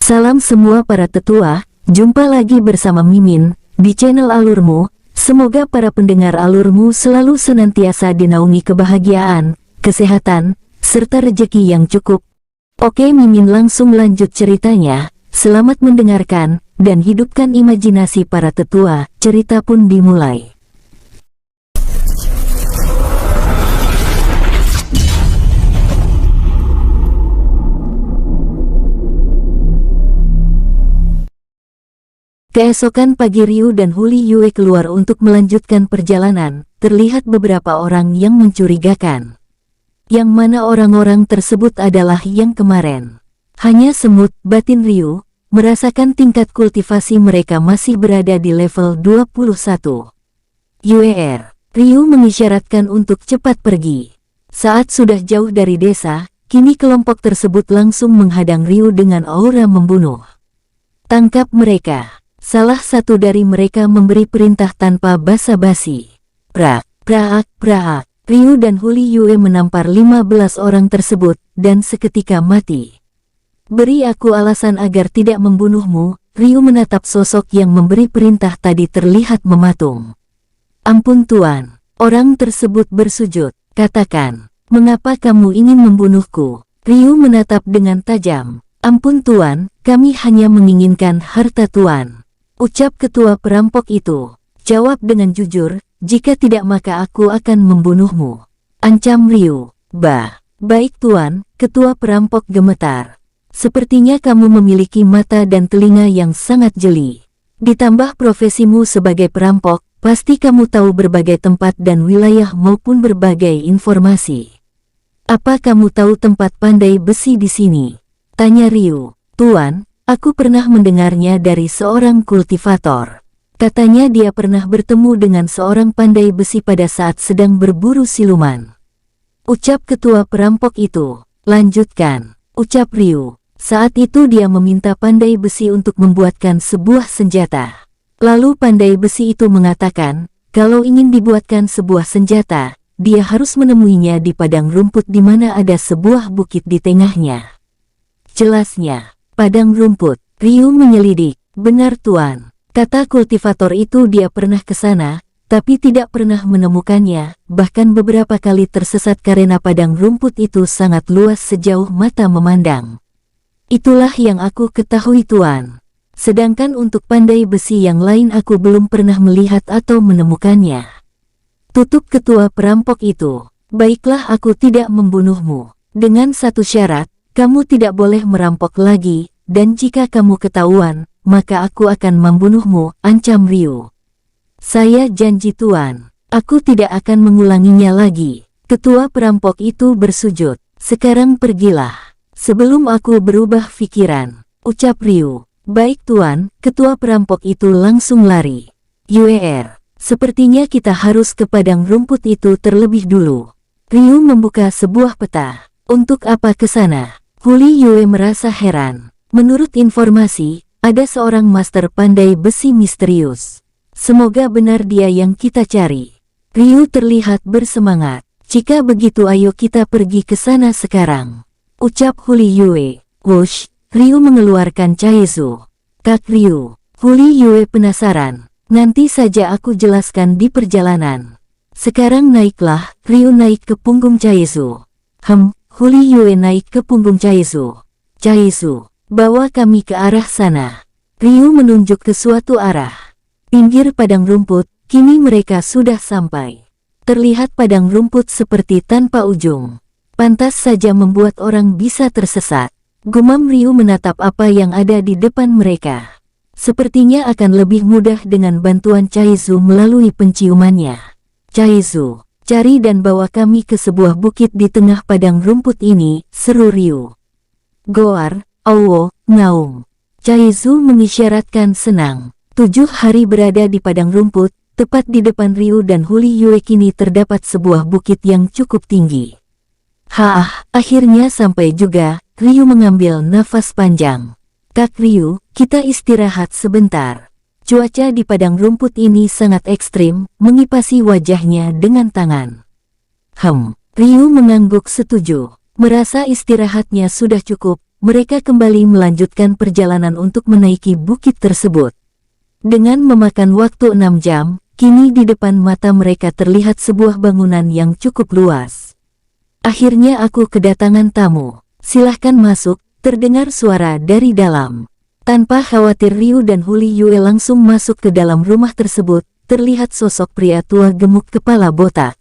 Salam semua para tetua, jumpa lagi bersama Mimin, di channel Alurmu. Semoga para pendengar Alurmu selalu senantiasa dinaungi kebahagiaan, kesehatan, serta rejeki yang cukup. Oke, Mimin langsung lanjut ceritanya. Selamat mendengarkan, dan hidupkan imajinasi para tetua. Cerita pun dimulai. Keesokan pagi Ryu dan Huli Yue keluar untuk melanjutkan perjalanan. Terlihat beberapa orang yang mencurigakan. Yang mana orang-orang tersebut adalah yang kemarin. Hanya semut, batin Ryu, merasakan tingkat kultivasi mereka masih berada di level 21. UER, Ryu mengisyaratkan untuk cepat pergi. Saat sudah jauh dari desa, kini kelompok tersebut langsung menghadang Ryu dengan aura membunuh. Tangkap mereka. Salah satu dari mereka memberi perintah tanpa basa-basi. Prak, prak, prak. Ryu dan Huli Yue menampar 15 orang tersebut, dan seketika mati. Beri aku alasan agar tidak membunuhmu. Ryu menatap sosok yang memberi perintah tadi terlihat mematung. Ampun Tuan. Orang tersebut bersujud. Katakan, mengapa kamu ingin membunuhku? Ryu menatap dengan tajam. Ampun Tuan, kami hanya menginginkan harta Tuan. Ucap ketua perampok itu. Jawab dengan jujur, jika tidak maka aku akan membunuhmu. Ancam Ryu. Baik Tuan, ketua perampok gemetar. Sepertinya kamu memiliki mata dan telinga yang sangat jeli. Ditambah profesimu sebagai perampok, pasti kamu tahu berbagai tempat dan wilayah maupun berbagai informasi. Apa kamu tahu tempat pandai besi di sini? Tanya Ryu. Tuan, aku pernah mendengarnya dari seorang kultivator. Katanya dia pernah bertemu dengan seorang pandai besi pada saat sedang berburu siluman. Ucap ketua perampok itu. Lanjutkan. Ucap Ryu. Saat itu dia meminta pandai besi untuk membuatkan sebuah senjata. Lalu pandai besi itu mengatakan, kalau ingin dibuatkan sebuah senjata, dia harus menemuinya di padang rumput di mana ada sebuah bukit di tengahnya. Jelasnya. Padang rumput. Ryu menyelidik. Benar Tuan. Kata kultivator itu dia pernah ke sana, tapi tidak pernah menemukannya, bahkan beberapa kali tersesat karena padang rumput itu sangat luas sejauh mata memandang. Itulah yang aku ketahui Tuan. Sedangkan untuk pandai besi yang lain aku belum pernah melihat atau menemukannya. Tutup ketua perampok itu. Baiklah aku tidak membunuhmu. Dengan satu syarat. Kamu tidak boleh merampok lagi, dan jika kamu ketahuan, maka aku akan membunuhmu, ancam Ryu. Saya janji Tuan, aku tidak akan mengulanginya lagi. Ketua perampok itu bersujud. Sekarang pergilah, sebelum aku berubah pikiran, ucap Ryu. Baik Tuan, ketua perampok itu langsung lari. UER, sepertinya kita harus ke padang rumput itu terlebih dulu. Ryu membuka sebuah peta. Untuk apa ke sana? Huli Yue merasa heran. Menurut informasi, ada seorang master pandai besi misterius. Semoga benar dia yang kita cari. Ryu terlihat bersemangat. Jika begitu ayo kita pergi ke sana sekarang. Ucap Huli Yue. Wush, Ryu mengeluarkan Chaizu. Kak Ryu. Huli Yue penasaran. Nanti saja aku jelaskan di perjalanan. Sekarang naiklah. Ryu naik ke punggung Chaizu. Huli Yue naik ke punggung Chaizu. Chaizu, bawa kami ke arah sana. Ryu menunjuk ke suatu arah. Pinggir padang rumput, kini mereka sudah sampai. Terlihat padang rumput seperti tanpa ujung. Pantas saja membuat orang bisa tersesat. Gumam Ryu menatap apa yang ada di depan mereka. Sepertinya akan lebih mudah dengan bantuan Chaizu melalui penciumannya. Chaizu, cari dan bawa kami ke sebuah bukit di tengah padang rumput ini, seru Ryu. Goar, Awo, Ngaung. Chaizu mengisyaratkan senang. 7 hari berada di padang rumput, tepat di depan Ryu dan Huli Yue kini terdapat sebuah bukit yang cukup tinggi. Akhirnya sampai juga. Ryu mengambil nafas panjang. Kak Ryu, kita istirahat sebentar. Cuaca di padang rumput ini sangat ekstrim, mengipasi wajahnya dengan tangan. Ryu mengangguk setuju. Merasa istirahatnya sudah cukup, mereka kembali melanjutkan perjalanan untuk menaiki bukit tersebut. Dengan memakan waktu 6 jam, kini di depan mata mereka terlihat sebuah bangunan yang cukup luas. Akhirnya aku kedatangan tamu. Silahkan masuk, terdengar suara dari dalam. Tanpa khawatir Ryu dan Huli Yue langsung masuk ke dalam rumah tersebut, terlihat sosok pria tua gemuk kepala botak.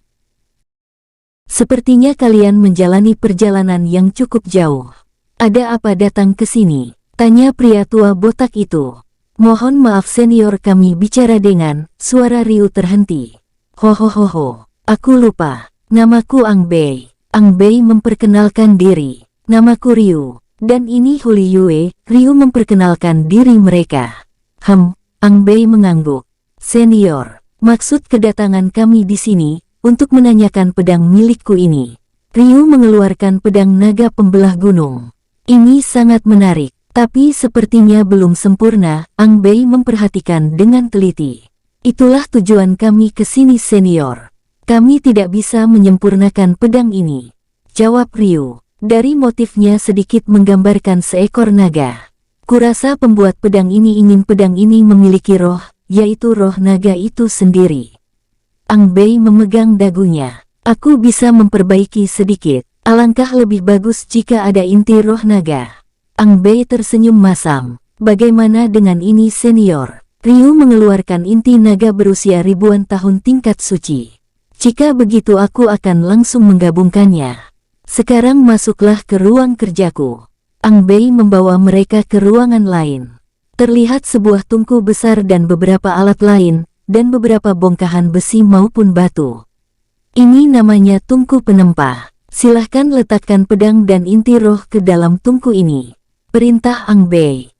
Sepertinya kalian menjalani perjalanan yang cukup jauh. Ada apa datang ke sini? Tanya pria tua botak itu. Mohon maaf senior, kami bicara dengan, suara Ryu terhenti. Hohohoho, aku lupa, namaku Ang Bei. Ang Bei memperkenalkan diri. Namaku Ryu. Dan ini Huli Yue. Ryu memperkenalkan diri mereka. Ang Bei mengangguk. Senior, maksud kedatangan kami di sini untuk menanyakan pedang milikku ini. Ryu mengeluarkan pedang naga pembelah gunung. Ini sangat menarik, tapi sepertinya belum sempurna. Ang Bei memperhatikan dengan teliti. Itulah tujuan kami ke sini senior. Kami tidak bisa menyempurnakan pedang ini, jawab Ryu. Dari motifnya sedikit menggambarkan seekor naga. Kurasa pembuat pedang ini ingin pedang ini memiliki roh, yaitu roh naga itu sendiri. Ang Bei memegang dagunya. Aku bisa memperbaiki sedikit. Alangkah lebih bagus jika ada inti roh naga. Ang Bei tersenyum masam. Bagaimana dengan ini senior? Ryu mengeluarkan inti naga berusia ribuan tahun tingkat suci. Jika begitu aku akan langsung menggabungkannya. Sekarang masuklah ke ruang kerjaku. Ang Bei membawa mereka ke ruangan lain. Terlihat sebuah tungku besar dan beberapa alat lain, dan beberapa bongkahan besi maupun batu. Ini namanya tungku penempah. Silahkan letakkan pedang dan inti roh ke dalam tungku ini, perintah Ang Bei.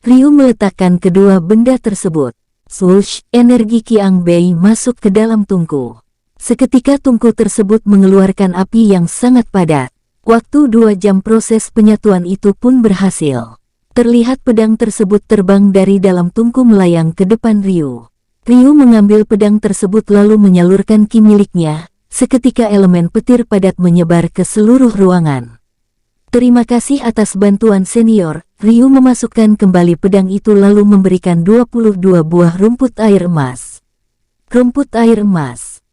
Ryu meletakkan kedua benda tersebut. Swoosh, energi Ki Ang Bei masuk ke dalam tungku. Seketika tungku tersebut mengeluarkan api yang sangat padat. Waktu 2 jam proses penyatuan itu pun berhasil. Terlihat pedang tersebut terbang dari dalam tungku melayang ke depan Ryu. Ryu mengambil pedang tersebut lalu menyalurkan ki miliknya. Seketika elemen petir padat menyebar ke seluruh ruangan. Terima kasih atas bantuan senior. Ryu memasukkan kembali pedang itu lalu memberikan 22 buah rumput air emas. Rumput air emas.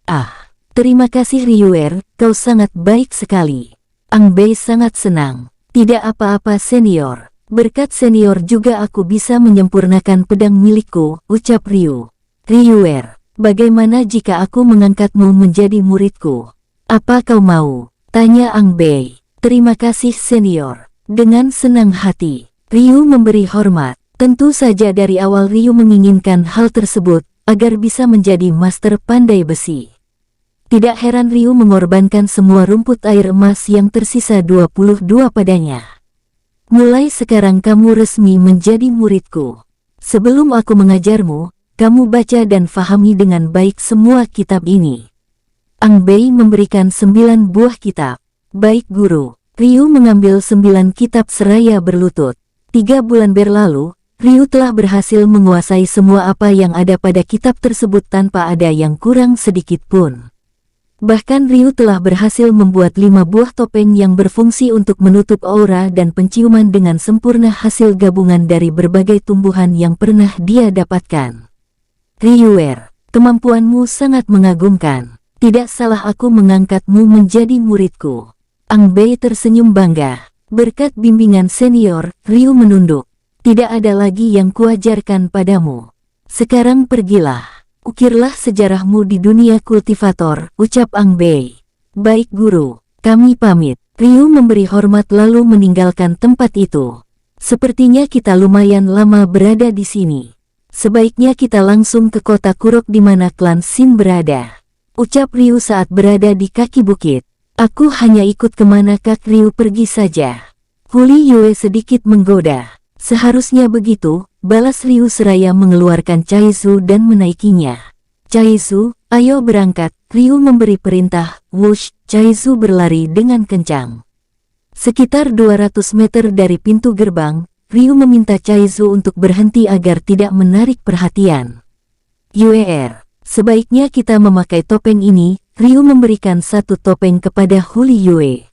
Terima kasih Ryuer, kau sangat baik sekali. Ang Bei sangat senang. Tidak apa-apa senior. Berkat senior juga aku bisa menyempurnakan pedang milikku, ucap Ryu. Ryuer, bagaimana jika aku mengangkatmu menjadi muridku? Apa kau mau? Tanya Ang Bei. Terima kasih senior. Dengan senang hati, Ryu memberi hormat. Tentu saja dari awal Ryu menginginkan hal tersebut, agar bisa menjadi master pandai besi. Tidak heran Ryu mengorbankan semua rumput air emas yang tersisa 22 padanya. Mulai sekarang kamu resmi menjadi muridku. Sebelum aku mengajarmu, kamu baca dan fahami dengan baik semua kitab ini. Ang Bei memberikan 9 buah kitab. Baik guru. Ryu mengambil 9 kitab seraya berlutut. 3 bulan berlalu, Ryu telah berhasil menguasai semua apa yang ada pada kitab tersebut tanpa ada yang kurang sedikit pun. Bahkan Ryu telah berhasil membuat 5 buah topeng yang berfungsi untuk menutup aura dan penciuman dengan sempurna hasil gabungan dari berbagai tumbuhan yang pernah dia dapatkan. Ryuer, kemampuanmu sangat mengagumkan. Tidak salah aku mengangkatmu menjadi muridku. Ang Bei tersenyum bangga. Berkat bimbingan senior, Ryu menunduk. Tidak ada lagi yang kuajarkan padamu. Sekarang pergilah. Ukirlah sejarahmu di dunia kultivator, ucap Ang Bei. Baik guru, kami pamit. Ryu memberi hormat lalu meninggalkan tempat itu. Sepertinya kita lumayan lama berada di sini. Sebaiknya kita langsung ke kota Kurok di mana klan Shin berada, ucap Ryu saat berada di kaki bukit. Aku hanya ikut kemana Kak Ryu pergi saja. Huli Yue sedikit menggoda. Seharusnya begitu, balas Ryu seraya mengeluarkan Chaizu dan menaikinya. Chaizu, ayo berangkat. Ryu memberi perintah. Wush, Chaizu berlari dengan kencang. Sekitar 200 meter dari pintu gerbang, Ryu meminta Chaizu untuk berhenti agar tidak menarik perhatian. Yuer, sebaiknya kita memakai topeng ini. Ryu memberikan satu topeng kepada Huli Yue.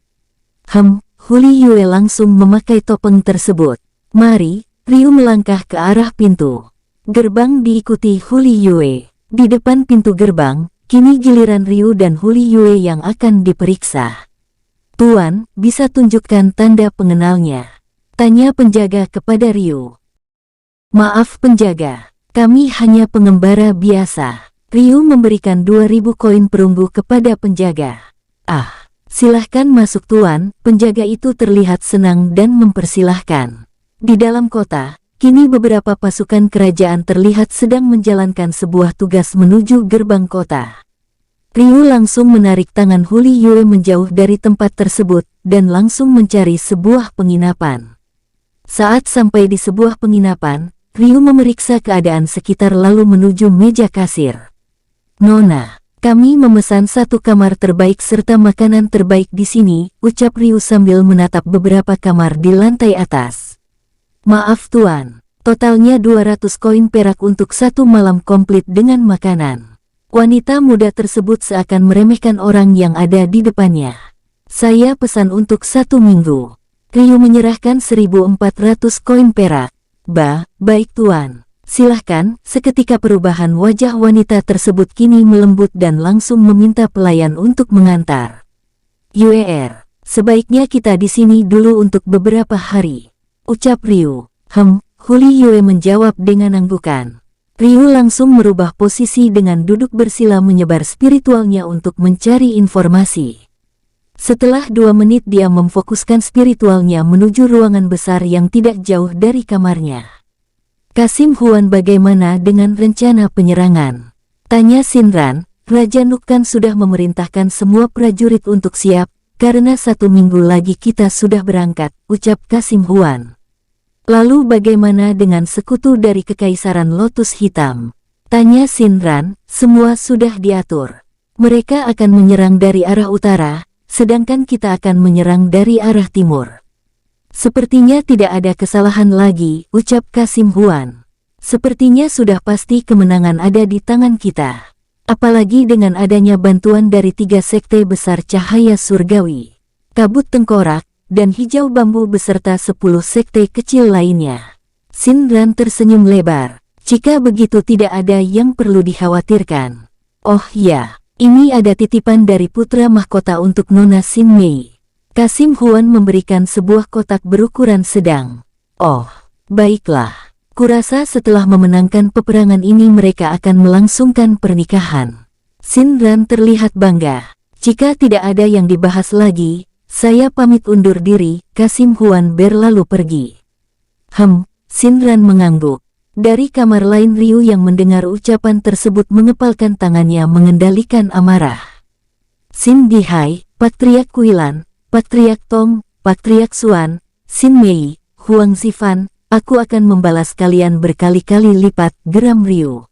Huli Yue langsung memakai topeng tersebut. Mari, Ryu melangkah ke arah pintu. Gerbang diikuti Huli Yue. Di depan pintu gerbang, kini giliran Ryu dan Huli Yue yang akan diperiksa. Tuan, bisa tunjukkan tanda pengenalnya? Tanya penjaga kepada Ryu. Maaf penjaga, kami hanya pengembara biasa. Ryu memberikan 2000 koin perunggu kepada penjaga. Ah, silahkan masuk tuan, penjaga itu terlihat senang dan mempersilahkan. Di dalam kota, kini beberapa pasukan kerajaan terlihat sedang menjalankan sebuah tugas menuju gerbang kota. Ryu langsung menarik tangan Huli Yue menjauh dari tempat tersebut dan langsung mencari sebuah penginapan. Saat sampai di sebuah penginapan, Ryu memeriksa keadaan sekitar lalu menuju meja kasir. Nona, kami memesan 1 kamar terbaik serta makanan terbaik di sini, ucap Ryu sambil menatap beberapa kamar di lantai atas. Maaf tuan, totalnya 200 koin perak untuk 1 malam komplit dengan makanan. Wanita muda tersebut seakan meremehkan orang yang ada di depannya. Saya pesan untuk 1 minggu. Ryu menyerahkan 1400 koin perak. Baik tuan. Silahkan, seketika perubahan wajah wanita tersebut kini melembut dan langsung meminta pelayan untuk mengantar. Yuer, sebaiknya kita di sini dulu untuk beberapa hari, ucap Ryu. Huli Yue menjawab dengan anggukan. Ryu langsung merubah posisi dengan duduk bersila menyebar spiritualnya untuk mencari informasi. Setelah 2 menit dia memfokuskan spiritualnya menuju ruangan besar yang tidak jauh dari kamarnya. Kasim Huan, bagaimana dengan rencana penyerangan? Tanya Shinran. Raja Nukkan sudah memerintahkan semua prajurit untuk siap, karena 1 minggu lagi kita sudah berangkat, ucap Kasim Huan. Lalu bagaimana dengan sekutu dari Kekaisaran Lotus Hitam? Tanya Shinran. Semua sudah diatur. Mereka akan menyerang dari arah utara, sedangkan kita akan menyerang dari arah timur. Sepertinya tidak ada kesalahan lagi, ucap Kasim Huan. Sepertinya sudah pasti kemenangan ada di tangan kita. Apalagi dengan adanya bantuan dari 3 sekte besar cahaya surgawi, kabut tengkorak, dan hijau bambu beserta 10 sekte kecil lainnya. Shinran tersenyum lebar. Jika begitu tidak ada yang perlu dikhawatirkan. Oh ya, ini ada titipan dari putra mahkota untuk Nona Xin Mei. Kasim Huan memberikan sebuah kotak berukuran sedang. Oh, baiklah. Kurasa setelah memenangkan peperangan ini mereka akan melangsungkan pernikahan. Shinran terlihat bangga. Jika tidak ada yang dibahas lagi, saya pamit undur diri. Kasim Huan berlalu pergi. Shinran mengangguk. Dari kamar lain Ryu yang mendengar ucapan tersebut mengepalkan tangannya mengendalikan amarah. Xin Dihai, Patriark Kuilan, Patriark Tong, Patriark Xuan, Xin Mei, Huang Zifan, aku akan membalas kalian berkali-kali lipat, geram Ryu.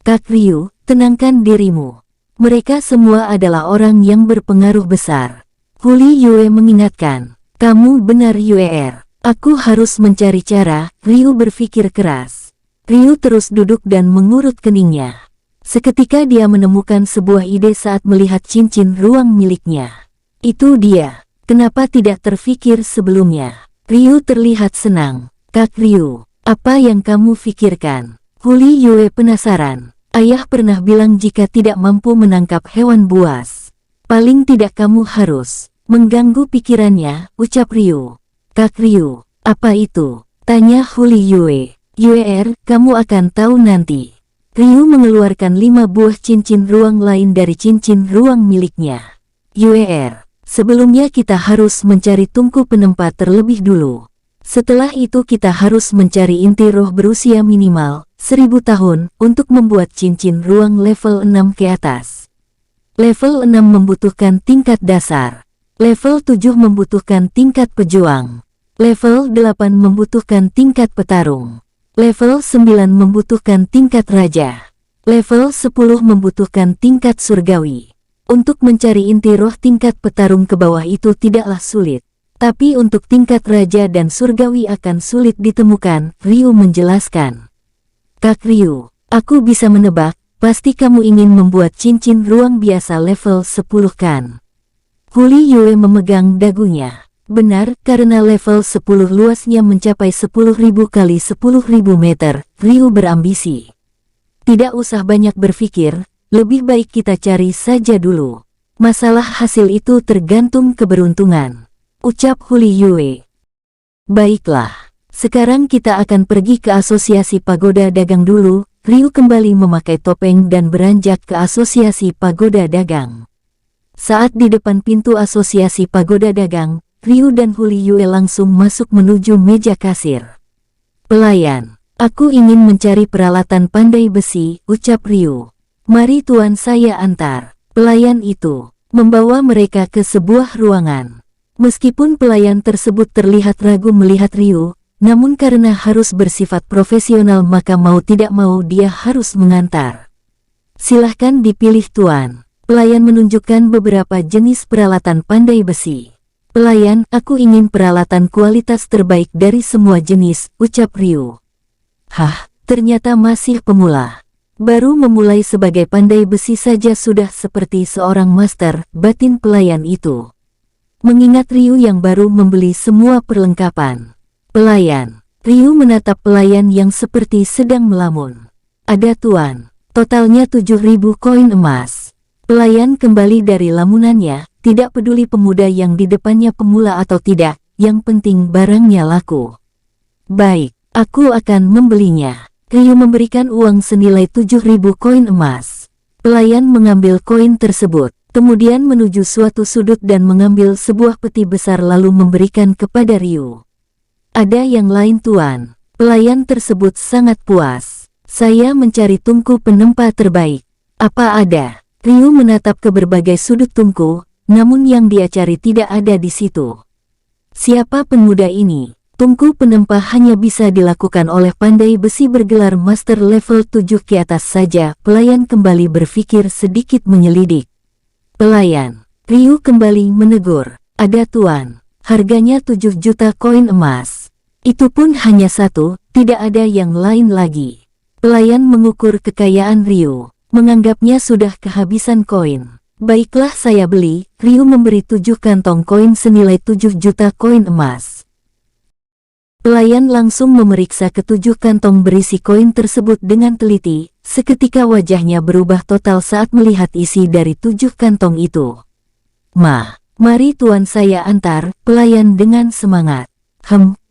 Kak Ryu, tenangkan dirimu. Mereka semua adalah orang yang berpengaruh besar. Huli Yue mengingatkan. Kamu benar Yuer. Aku harus mencari cara, Ryu berpikir keras. Ryu terus duduk dan mengurut keningnya. Seketika dia menemukan sebuah ide saat melihat cincin ruang miliknya. Itu dia. Kenapa tidak terfikir sebelumnya? Ryu terlihat senang. Kak Ryu, apa yang kamu pikirkan? Huli Yue penasaran. Ayah pernah bilang jika tidak mampu menangkap hewan buas, paling tidak kamu harus mengganggu pikirannya, ucap Ryu. Kak Ryu, apa itu? Tanya Huli Yue. Yuer, kamu akan tahu nanti. Ryu mengeluarkan 5 buah cincin ruang lain dari cincin ruang miliknya. Yuer, sebelumnya kita harus mencari tungku penempat terlebih dulu. Setelah itu kita harus mencari inti roh berusia minimal 1000 tahun untuk membuat cincin ruang level 6 ke atas. Level 6 membutuhkan tingkat dasar. Level 7 membutuhkan tingkat pejuang. Level 8 membutuhkan tingkat petarung. Level 9 membutuhkan tingkat raja. Level 10 membutuhkan tingkat surgawi. Untuk mencari inti roh tingkat petarung ke bawah itu tidaklah sulit. Tapi untuk tingkat raja dan surgawi akan sulit ditemukan, Ryu menjelaskan. Kak Ryu, aku bisa menebak, pasti kamu ingin membuat cincin ruang biasa level 10 kan? Huli Yue memegang dagunya. Benar, karena level 10 luasnya mencapai 10.000 kali 10.000 meter, Ryu berambisi. Tidak usah banyak berpikir, lebih baik kita cari saja dulu. Masalah hasil itu tergantung keberuntungan, ucap Huli Yue. Baiklah, sekarang kita akan pergi ke Asosiasi Pagoda Dagang dulu. Ryu kembali memakai topeng dan beranjak ke Asosiasi Pagoda Dagang. Saat di depan pintu Asosiasi Pagoda Dagang, Ryu dan Huli Yue langsung masuk menuju meja kasir. Pelayan, aku ingin mencari peralatan pandai besi, ucap Ryu. Mari tuan saya antar. Pelayan itu membawa mereka ke sebuah ruangan. Meskipun pelayan tersebut terlihat ragu melihat Ryu, namun karena harus bersifat profesional maka mau tidak mau dia harus mengantar. Silahkan dipilih tuan. Pelayan menunjukkan beberapa jenis peralatan pandai besi. Pelayan, aku ingin peralatan kualitas terbaik dari semua jenis, ucap Ryu. Hah, ternyata masih pemula. Baru memulai sebagai pandai besi saja sudah seperti seorang master, batin pelayan itu. Mengingat Ryu yang baru membeli semua perlengkapan. Pelayan. Ryu menatap pelayan yang seperti sedang melamun. Ada tuan. Totalnya 7.000 koin emas. Pelayan kembali dari lamunannya, tidak peduli pemuda yang di depannya pemula atau tidak, yang penting barangnya laku. Baik, aku akan membelinya. Ryu memberikan uang senilai 7.000 koin emas. Pelayan mengambil koin tersebut, kemudian menuju suatu sudut dan mengambil sebuah peti besar lalu memberikan kepada Ryu. Ada yang lain tuan. Pelayan tersebut sangat puas. Saya mencari tungku penempa terbaik. Apa ada? Ryu menatap ke berbagai sudut tungku, namun yang dia cari tidak ada di situ. Siapa pemuda ini? Tungku penempa hanya bisa dilakukan oleh pandai besi bergelar master level 7 ke atas saja. Pelayan kembali berpikir sedikit menyelidik. Pelayan. Ryu kembali menegur. Ada tuan. Harganya 7 juta koin emas. Itu pun hanya satu, tidak ada yang lain lagi. Pelayan mengukur kekayaan Ryu, menganggapnya sudah kehabisan koin. Baiklah saya beli, Ryu memberi 7 kantong koin senilai 7 juta koin emas. Pelayan langsung memeriksa ke-7 kantong berisi koin tersebut dengan teliti, seketika wajahnya berubah total saat melihat isi dari 7 kantong itu. Mari tuan saya antar, pelayan dengan semangat.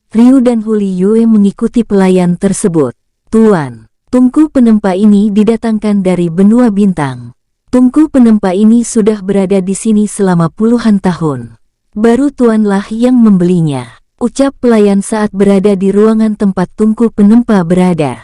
Ryu dan Huli Yue mengikuti pelayan tersebut. Tuan, tungku penempa ini didatangkan dari benua bintang. Tungku penempa ini sudah berada di sini selama puluhan tahun. Baru tuanlah yang membelinya, ucap pelayan saat berada di ruangan tempat tungku penempa berada.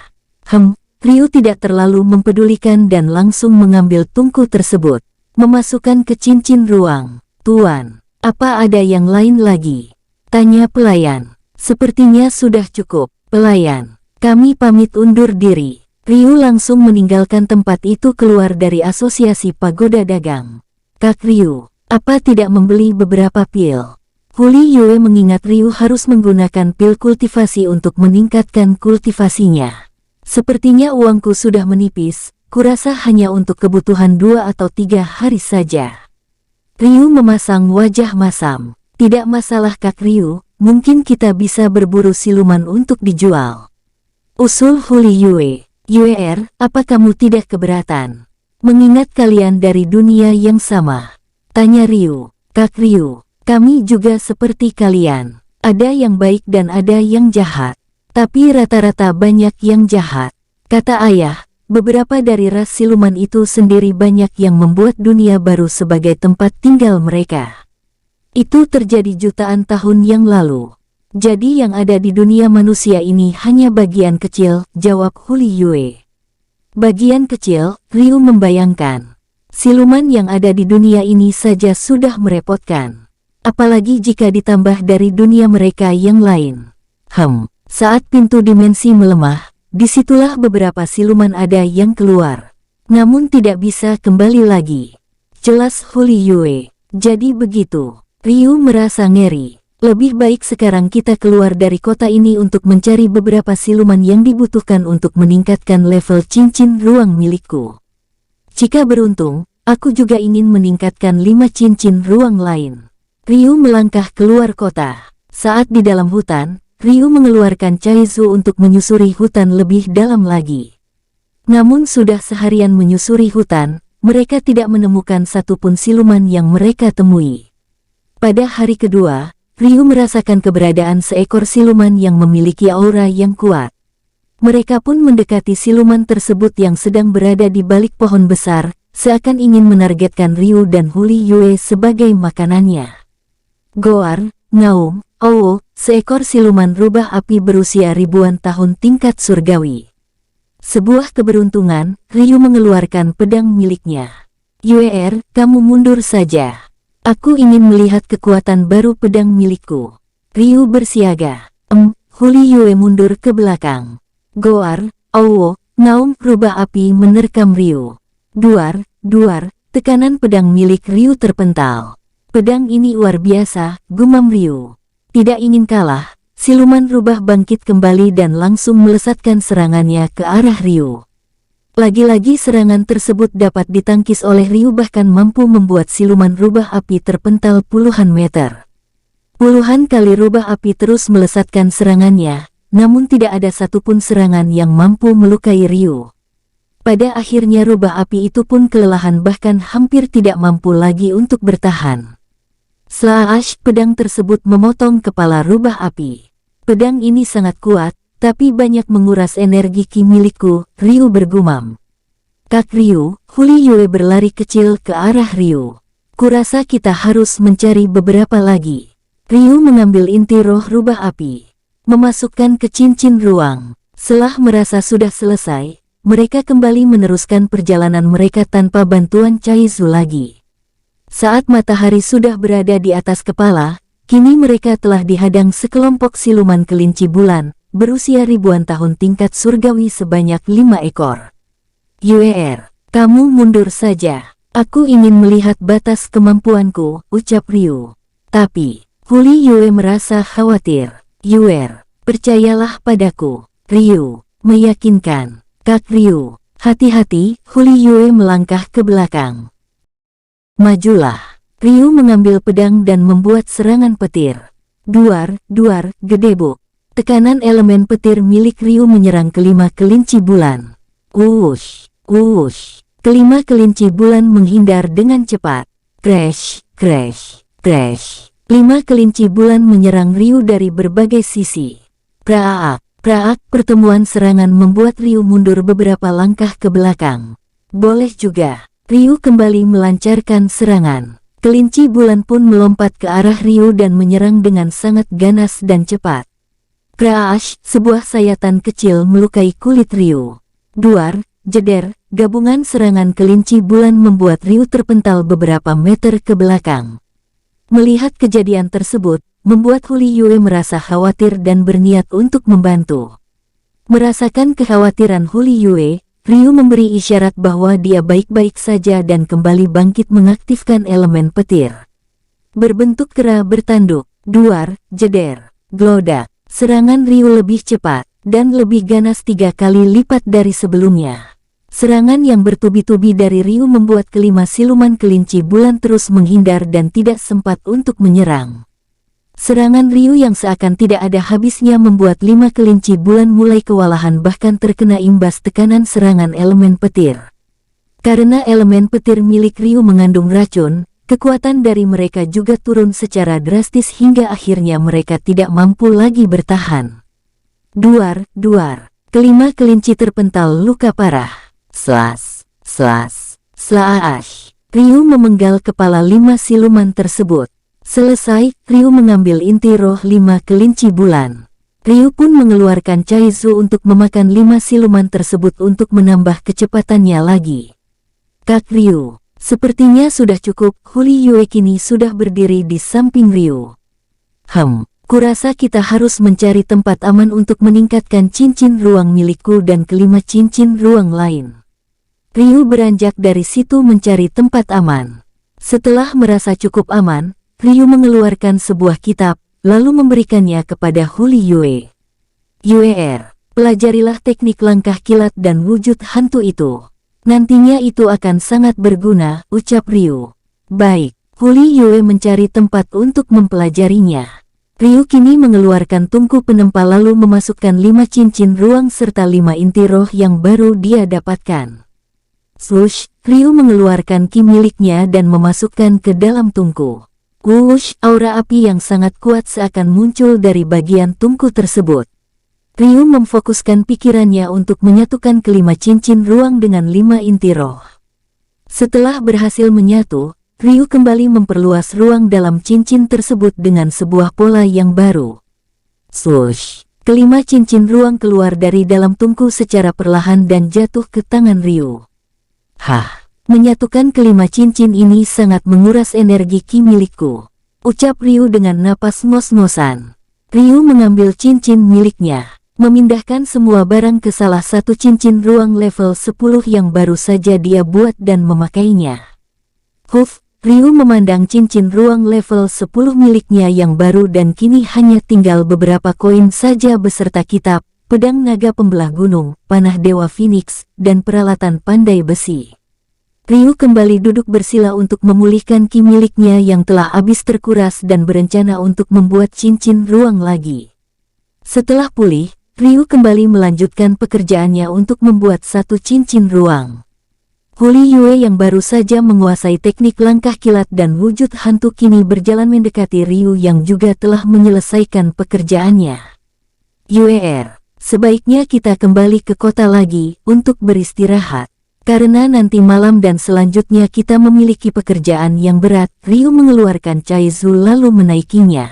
Ryu tidak terlalu mempedulikan dan langsung mengambil tungku tersebut, memasukkan ke cincin ruang. Tuan, apa ada yang lain lagi? Tanya pelayan. Sepertinya sudah cukup, pelayan. Kami pamit undur diri. Ryu langsung meninggalkan tempat itu keluar dari Asosiasi Pagoda Dagang. Kak Ryu, apa tidak membeli beberapa pil? Huli Yue mengingat Ryu harus menggunakan pil kultivasi untuk meningkatkan kultivasinya. Sepertinya uangku sudah menipis, kurasa hanya untuk kebutuhan 2 atau 3 hari saja. Ryu memasang wajah masam. Tidak masalah Kak Ryu, mungkin kita bisa berburu siluman untuk dijual. Usul Huli Yue. Yuer, apa kamu tidak keberatan? Mengingat kalian dari dunia yang sama. Tanya Ryu. Kak Ryu, kami juga seperti kalian. Ada yang baik dan ada yang jahat. Tapi rata-rata banyak yang jahat. Kata ayah, beberapa dari ras siluman itu sendiri banyak yang membuat dunia baru sebagai tempat tinggal mereka. Itu terjadi jutaan tahun yang lalu. Jadi yang ada di dunia manusia ini hanya bagian kecil, jawab Huli Yue. Bagian kecil, Ryu membayangkan. Siluman yang ada di dunia ini saja sudah merepotkan. Apalagi jika ditambah dari dunia mereka yang lain. Saat pintu dimensi melemah, disitulah beberapa siluman ada yang keluar. Namun tidak bisa kembali lagi. Jelas Huli Yue. Jadi begitu. Ryu merasa ngeri. Lebih baik sekarang kita keluar dari kota ini untuk mencari beberapa siluman yang dibutuhkan untuk meningkatkan level cincin ruang milikku. Jika beruntung, aku juga ingin meningkatkan 5 cincin ruang lain. Ryu melangkah keluar kota. Saat di dalam hutan, Ryu mengeluarkan Chaizu untuk menyusuri hutan lebih dalam lagi. Namun sudah seharian menyusuri hutan, mereka tidak menemukan satupun siluman yang mereka temui. Pada hari kedua, Ryu merasakan keberadaan seekor siluman yang memiliki aura yang kuat. Mereka pun mendekati siluman tersebut yang sedang berada di balik pohon besar, seakan ingin menargetkan Ryu dan Huli Yue sebagai makanannya. Goar, Ngaum, Owo, seekor siluman rubah api berusia ribuan tahun tingkat surgawi. Sebuah keberuntungan, Ryu mengeluarkan pedang miliknya. Yue, kamu mundur saja. Aku ingin melihat kekuatan baru pedang milikku. Ryu bersiaga. Huli Yue mundur ke belakang. Goar, Owo, Ngaum rubah api menerkam Ryu. Duar, tekanan pedang milik Ryu terpental. Pedang ini luar biasa, gumam Ryu. Tidak ingin kalah. Siluman rubah bangkit kembali dan langsung melesatkan serangannya ke arah Ryu. Lagi-lagi serangan tersebut dapat ditangkis oleh Ryu bahkan mampu membuat siluman rubah api terpental puluhan meter. Puluhan kali rubah api terus melesatkan serangannya, namun tidak ada satupun serangan yang mampu melukai Ryu. Pada akhirnya rubah api itu pun kelelahan bahkan hampir tidak mampu lagi untuk bertahan. Slash, pedang tersebut memotong kepala rubah api. Pedang ini sangat kuat, tapi banyak menguras energi ki milikku, Ryu bergumam. Kak Ryu, Huli Yue berlari kecil ke arah Ryu. Kurasa kita harus mencari beberapa lagi. Ryu mengambil inti roh rubah api, memasukkan ke cincin ruang. Setelah merasa sudah selesai, mereka kembali meneruskan perjalanan mereka tanpa bantuan Chaizu lagi. Saat matahari sudah berada di atas kepala, kini mereka telah dihadang sekelompok siluman kelinci bulan, berusia ribuan tahun tingkat surgawi sebanyak 5 ekor. Yue, kamu mundur saja. Aku ingin melihat batas kemampuanku, ucap Ryu. Tapi, Huli Yue merasa khawatir. Yue, percayalah padaku. Ryu, meyakinkan. Kak Ryu, hati-hati, Huli Yue melangkah ke belakang. Majulah. Ryu mengambil pedang dan membuat serangan petir. Duar, gedebuk. Tekanan elemen petir milik Ryu menyerang kelima kelinci bulan. Wush. Kelima kelinci bulan menghindar dengan cepat. Crash. 5 kelinci bulan menyerang Ryu dari berbagai sisi. Praak. Pertemuan serangan membuat Ryu mundur beberapa langkah ke belakang. Boleh juga. Ryu kembali melancarkan serangan. Kelinci bulan pun melompat ke arah Ryu dan menyerang dengan sangat ganas dan cepat. Crash, sebuah sayatan kecil melukai kulit Ryu. Duar, jeder, gabungan serangan kelinci bulan membuat Ryu terpental beberapa meter ke belakang. Melihat kejadian tersebut, membuat Huli Yue merasa khawatir dan berniat untuk membantu. Merasakan kekhawatiran Huli Yue, Ryu memberi isyarat bahwa dia baik-baik saja dan kembali bangkit mengaktifkan elemen petir. Berbentuk kera bertanduk, duar, jeder, glodak. Serangan Ryu lebih cepat dan lebih ganas 3 kali lipat dari sebelumnya. Serangan yang bertubi-tubi dari Ryu membuat kelima siluman kelinci bulan terus menghindar dan tidak sempat untuk menyerang. Serangan Ryu yang seakan tidak ada habisnya membuat 5 kelinci bulan mulai kewalahan bahkan terkena imbas tekanan serangan elemen petir. Karena elemen petir milik Ryu mengandung racun, kekuatan dari mereka juga turun secara drastis hingga akhirnya mereka tidak mampu lagi bertahan. Duar. Kelima kelinci terpental luka parah. Slash. Ryu memenggal kepala 5 siluman tersebut. Selesai, Ryu mengambil inti roh 5 kelinci bulan. Ryu pun mengeluarkan Chaizu untuk memakan 5 siluman tersebut untuk menambah kecepatannya lagi. Kak Ryu, sepertinya sudah cukup. Huli Yue kini sudah berdiri di samping Ryu. Kurasa kita harus mencari tempat aman untuk meningkatkan cincin ruang milikku dan kelima cincin ruang lain. Ryu beranjak dari situ mencari tempat aman. Setelah merasa cukup aman, Ryu mengeluarkan sebuah kitab, lalu memberikannya kepada Huli Yue. Yue, pelajarilah teknik langkah kilat dan wujud hantu itu. Nantinya itu akan sangat berguna, ucap Ryu. Baik, Huli Yue mencari tempat untuk mempelajarinya. Ryu kini mengeluarkan tungku penempa lalu memasukkan 5 cincin ruang serta 5 inti roh yang baru dia dapatkan. Swoosh, Ryu mengeluarkan ki miliknya dan memasukkan ke dalam tungku. Whoosh, aura api yang sangat kuat seakan muncul dari bagian tungku tersebut. Ryu memfokuskan pikirannya untuk menyatukan kelima cincin ruang dengan 5 inti roh. Setelah berhasil menyatu, Ryu kembali memperluas ruang dalam cincin tersebut dengan sebuah pola yang baru. Swoosh, kelima cincin ruang keluar dari dalam tungku secara perlahan dan jatuh ke tangan Ryu. Hah, menyatukan kelima cincin ini sangat menguras energi ki milikku, ucap Ryu dengan napas ngos-ngosan. Ryu mengambil cincin miliknya, memindahkan semua barang ke salah satu cincin ruang level 10 yang baru saja dia buat dan memakainya. Huff, Ryu memandang cincin ruang level 10 miliknya yang baru dan kini hanya tinggal beberapa koin saja beserta kitab, pedang naga pembelah gunung, panah dewa Phoenix, dan peralatan pandai besi. Ryu kembali duduk bersila untuk memulihkan ki miliknya yang telah habis terkuras dan berencana untuk membuat cincin ruang lagi. Setelah pulih, Ryu kembali melanjutkan pekerjaannya untuk membuat satu cincin ruang. Huli Yue yang baru saja menguasai teknik langkah kilat dan wujud hantu kini berjalan mendekati Ryu yang juga telah menyelesaikan pekerjaannya. Yue, sebaiknya kita kembali ke kota lagi untuk beristirahat. Karena nanti malam dan selanjutnya kita memiliki pekerjaan yang berat. Ryu mengeluarkan Chaizu lalu menaikinya.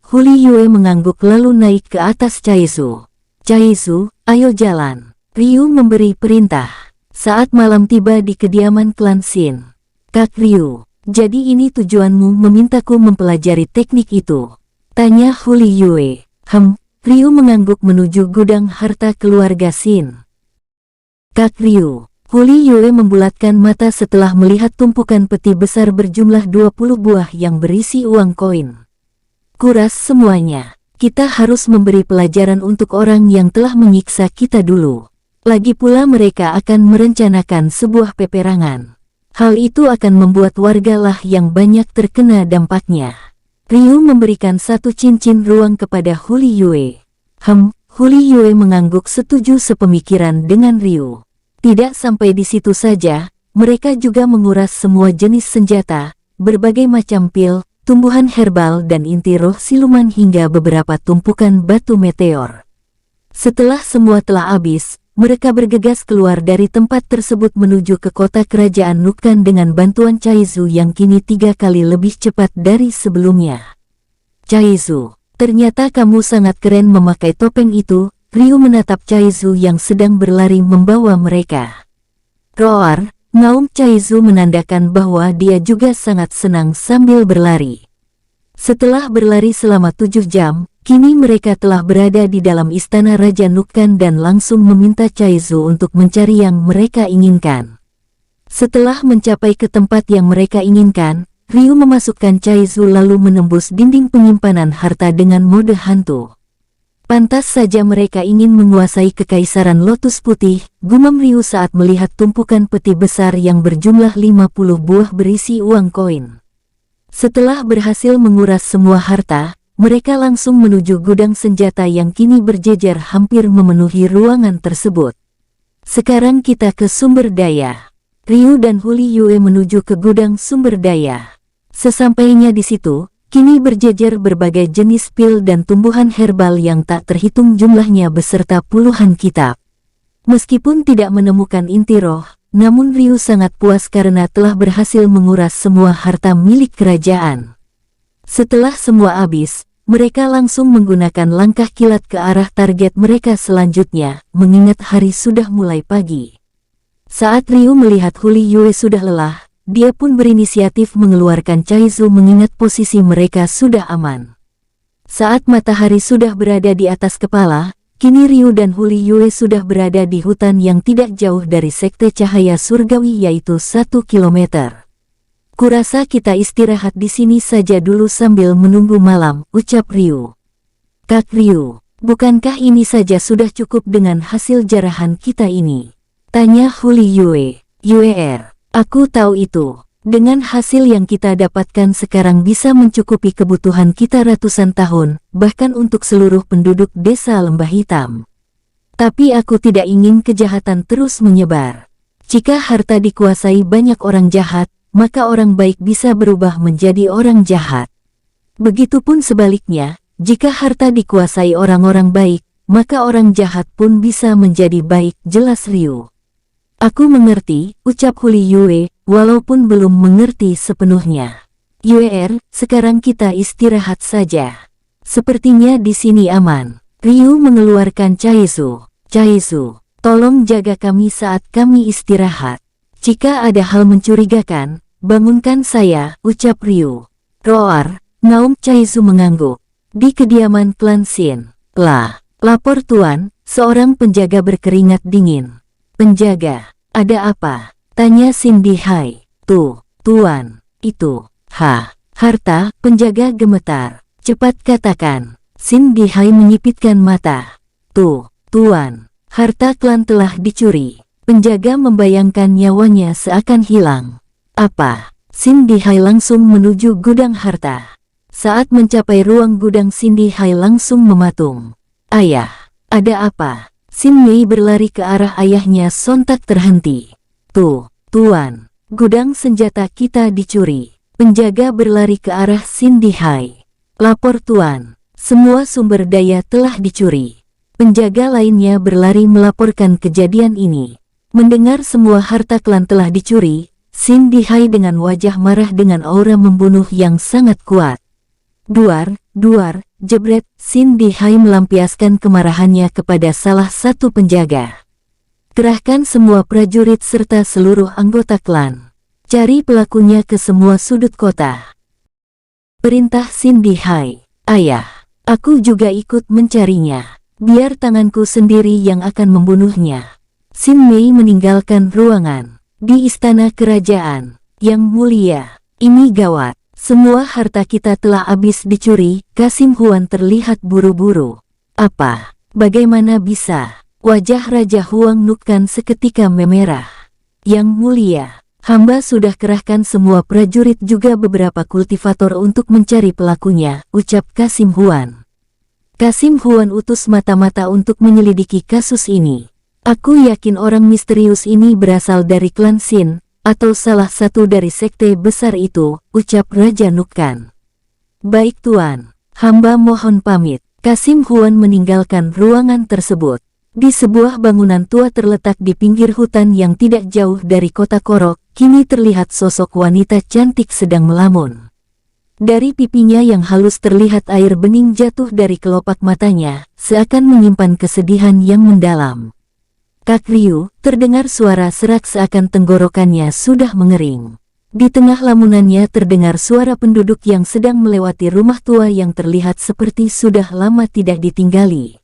Huli Yue mengangguk lalu naik ke atas Chaizu. Chaizu, ayo jalan. Ryu memberi perintah. Saat malam tiba di kediaman klan Shin. Kak Ryu, jadi ini tujuanmu memintaku mempelajari teknik itu? Tanya Huli Yue. Ryu mengangguk menuju gudang harta keluarga Shin. Kak Ryu, Huli Yue membulatkan mata setelah melihat tumpukan peti besar berjumlah 20 buah yang berisi uang koin. Kuras semuanya. Kita harus memberi pelajaran untuk orang yang telah menyiksa kita dulu. Lagi pula mereka akan merencanakan sebuah peperangan. Hal itu akan membuat wargalah yang banyak terkena dampaknya. Ryu memberikan satu cincin ruang kepada Huli Yue. Huli Yue mengangguk setuju sepemikiran dengan Ryu. Tidak sampai di situ saja, mereka juga menguras semua jenis senjata, berbagai macam pil, tumbuhan herbal dan inti roh siluman hingga beberapa tumpukan batu meteor. Setelah semua telah habis, mereka bergegas keluar dari tempat tersebut menuju ke kota kerajaan Nukan dengan bantuan Chaizu yang kini 3 kali lebih cepat dari sebelumnya. Chaizu, ternyata kamu sangat keren memakai topeng itu. Ryu menatap Chaizu yang sedang berlari membawa mereka. Roar, ngaum Chaizu menandakan bahwa dia juga sangat senang sambil berlari. Setelah berlari selama 7 jam, kini mereka telah berada di dalam istana Raja Nukan dan langsung meminta Chaizu untuk mencari yang mereka inginkan. Setelah mencapai ke tempat yang mereka inginkan, Ryu memasukkan Chaizu lalu menembus dinding penyimpanan harta dengan mode hantu. Pantas saja mereka ingin menguasai kekaisaran Lotus Putih, gumam Ryu saat melihat tumpukan peti besar yang berjumlah 50 buah berisi uang koin. Setelah berhasil menguras semua harta, mereka langsung menuju gudang senjata yang kini berjejer hampir memenuhi ruangan tersebut. Sekarang kita ke sumber daya. Ryu dan Huli Yue menuju ke gudang sumber daya. Sesampainya di situ, kini berjejer berbagai jenis pil dan tumbuhan herbal yang tak terhitung jumlahnya beserta puluhan kitab. Meskipun tidak menemukan inti roh, namun Ryu sangat puas karena telah berhasil menguras semua harta milik kerajaan. Setelah semua habis, mereka langsung menggunakan langkah kilat ke arah target mereka selanjutnya, mengingat hari sudah mulai pagi. Saat Ryu melihat Huli Yue sudah lelah, dia pun berinisiatif mengeluarkan Chaizu mengingat posisi mereka sudah aman. Saat matahari sudah berada di atas kepala, kini Ryu dan Huli Yue sudah berada di hutan yang tidak jauh dari sekte cahaya surgawi yaitu 1 kilometer. Kurasa kita istirahat di sini saja dulu sambil menunggu malam, ucap Ryu. Kak Ryu, bukankah ini saja sudah cukup dengan hasil jarahan kita ini? Tanya Huli Yue. Aku tahu itu. Dengan hasil yang kita dapatkan sekarang bisa mencukupi kebutuhan kita ratusan tahun, bahkan untuk seluruh penduduk desa Lembah Hitam. Tapi aku tidak ingin kejahatan terus menyebar. Jika harta dikuasai banyak orang jahat, maka orang baik bisa berubah menjadi orang jahat. Begitupun sebaliknya, jika harta dikuasai orang-orang baik, maka orang jahat pun bisa menjadi baik, jelas Ryu. Aku mengerti, ucap Huli Yue, walaupun belum mengerti sepenuhnya. Yue, sekarang kita istirahat saja. Sepertinya di sini aman. Ryu mengeluarkan Chaizu. Chaizu, tolong jaga kami saat kami istirahat. Jika ada hal mencurigakan, bangunkan saya, ucap Ryu. Roar, naum Chaizu mengangguk. Di kediaman klan Shin. Lapor tuan, seorang penjaga berkeringat dingin. Penjaga, ada apa? Tanya Cindy Hai. Tuan, itu, harta, penjaga gemetar. Cepat katakan. Cindy Hai menyipitkan mata. Tuan, harta klan telah dicuri. Penjaga membayangkan nyawanya seakan hilang. Apa? Cindy Hai langsung menuju gudang harta. Saat mencapai ruang gudang, Cindy Hai langsung mematung. Ayah, ada apa? Xin Mei berlari ke arah ayahnya sontak terhenti. Tuan, gudang senjata kita dicuri. Penjaga berlari ke arah Cindy Hai. Lapor tuan, semua sumber daya telah dicuri. Penjaga lainnya berlari melaporkan kejadian ini. Mendengar semua harta klan telah dicuri, Cindy Hai dengan wajah marah dengan aura membunuh yang sangat kuat. Duar, jebret, Cindy Hai melampiaskan kemarahannya kepada salah satu penjaga. Kerahkan semua prajurit serta seluruh anggota klan. Cari pelakunya ke semua sudut kota. Perintah Cindy Hai. Ayah, aku juga ikut mencarinya. Biar tanganku sendiri yang akan membunuhnya. Xin Mei meninggalkan ruangan. Di istana kerajaan. Yang mulia, ini gawat. Semua harta kita telah habis dicuri. Kasim Huan terlihat buru-buru. Apa? Bagaimana bisa? Wajah Raja Huang Nukan seketika memerah. Yang mulia, hamba sudah kerahkan semua prajurit juga beberapa kultivator untuk mencari pelakunya, ucap Kasim Huan. Kasim Huan utus mata-mata untuk menyelidiki kasus ini. Aku yakin orang misterius ini berasal dari klan Shin, atau salah satu dari sekte besar itu, ucap Raja Nukan. Baik tuan, hamba mohon pamit. Kasim Huan meninggalkan ruangan tersebut. Di sebuah bangunan tua terletak di pinggir hutan yang tidak jauh dari kota Korok, kini terlihat sosok wanita cantik sedang melamun. Dari pipinya yang halus terlihat air bening jatuh dari kelopak matanya, seakan menyimpan kesedihan yang mendalam. Kak Ryu, terdengar suara serak seakan tenggorokannya sudah mengering. Di tengah lamunannya terdengar suara penduduk yang sedang melewati rumah tua yang terlihat seperti sudah lama tidak ditinggali.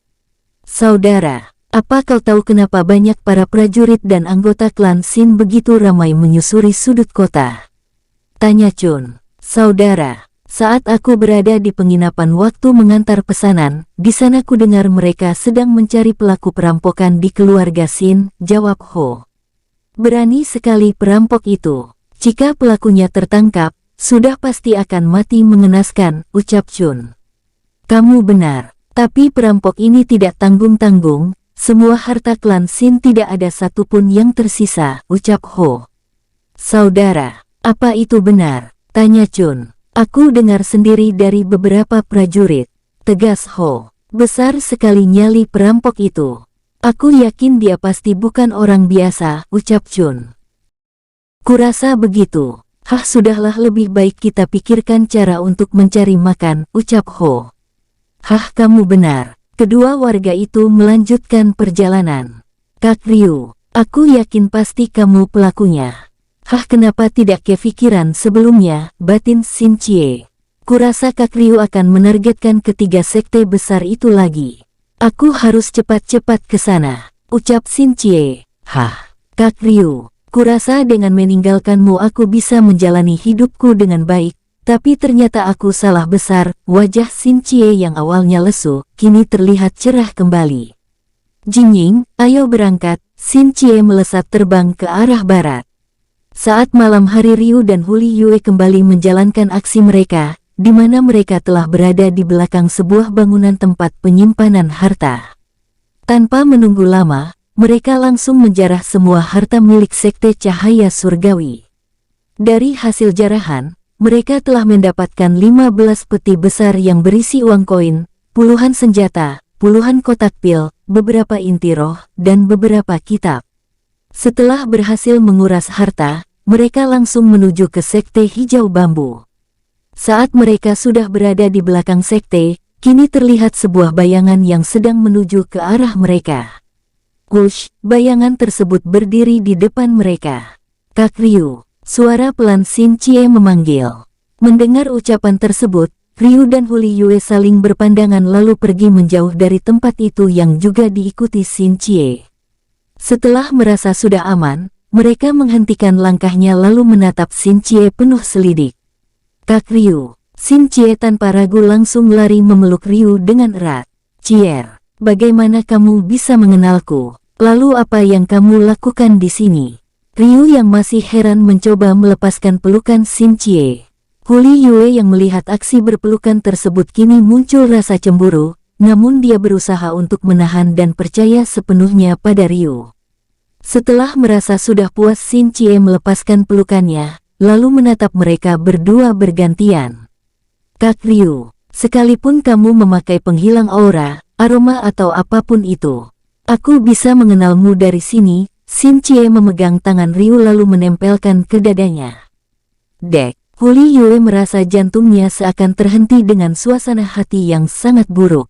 Saudara, apa kau tahu kenapa banyak para prajurit dan anggota klan Shin begitu ramai menyusuri sudut kota? Tanya Chun. Saudara, saat aku berada di penginapan waktu mengantar pesanan, di sana ku dengar mereka sedang mencari pelaku perampokan di keluarga Shin, jawab Ho. Berani sekali perampok itu. Jika pelakunya tertangkap, sudah pasti akan mati mengenaskan, ucap Chun. Kamu benar, tapi perampok ini tidak tanggung-tanggung, semua harta klan Shin tidak ada satupun yang tersisa, ucap Ho. Saudara, apa itu benar? Tanya Chun. Aku dengar sendiri dari beberapa prajurit, tegas Ho. Besar sekali nyali perampok itu. Aku yakin dia pasti bukan orang biasa, ucap Chun. Kurasa begitu. Sudahlah, lebih baik kita pikirkan cara untuk mencari makan, ucap Ho. Kamu benar. Kedua warga itu melanjutkan perjalanan. Kak Ryu, aku yakin pasti kamu pelakunya. Kenapa tidak kepikiran sebelumnya, batin Xin Chie. Kurasa Kak Ryu akan menargetkan ketiga sekte besar itu lagi. Aku harus cepat-cepat ke sana, ucap Xin Chie. Kak Ryu, kurasa dengan meninggalkanmu aku bisa menjalani hidupku dengan baik, tapi ternyata aku salah besar. Wajah Xin Chie yang awalnya lesu, kini terlihat cerah kembali. Jingying, ayo berangkat. Xin Chie melesat terbang ke arah barat. Saat malam hari, Ryu dan Huli Yue kembali menjalankan aksi mereka, di mana mereka telah berada di belakang sebuah bangunan tempat penyimpanan harta. Tanpa menunggu lama, mereka langsung menjarah semua harta milik Sekte Cahaya Surgawi. Dari hasil jarahan, mereka telah mendapatkan 15 peti besar yang berisi uang koin, puluhan senjata, puluhan kotak pil, beberapa inti roh, dan beberapa kitab. Setelah berhasil menguras harta, mereka langsung menuju ke Sekte Hijau Bambu. Saat mereka sudah berada di belakang sekte, kini terlihat sebuah bayangan yang sedang menuju ke arah mereka. Wush, bayangan tersebut berdiri di depan mereka. "Kak Ryu," suara pelan Xin Cie memanggil. Mendengar ucapan tersebut, Ryu dan Huli Yue saling berpandangan lalu pergi menjauh dari tempat itu yang juga diikuti Xin Cie. Setelah merasa sudah aman, mereka menghentikan langkahnya lalu menatap Xin Cie penuh selidik. "Kak Ryu." Xin Cie tanpa ragu langsung lari memeluk Ryu dengan erat. "Cier, bagaimana kamu bisa mengenalku? Lalu apa yang kamu lakukan di sini?" Ryu yang masih heran mencoba melepaskan pelukan Xin Cie. Huli Yue yang melihat aksi berpelukan tersebut kini muncul rasa cemburu, namun dia berusaha untuk menahan dan percaya sepenuhnya pada Ryu. Setelah merasa sudah puas, Xin Cie melepaskan pelukannya, lalu menatap mereka berdua bergantian. "Kak Ryu, sekalipun kamu memakai penghilang aura, aroma atau apapun itu, aku bisa mengenalmu dari sini." Xin Cie memegang tangan Ryu lalu menempelkan ke dadanya. Dek, Huli Yue merasa jantungnya seakan terhenti dengan suasana hati yang sangat buruk.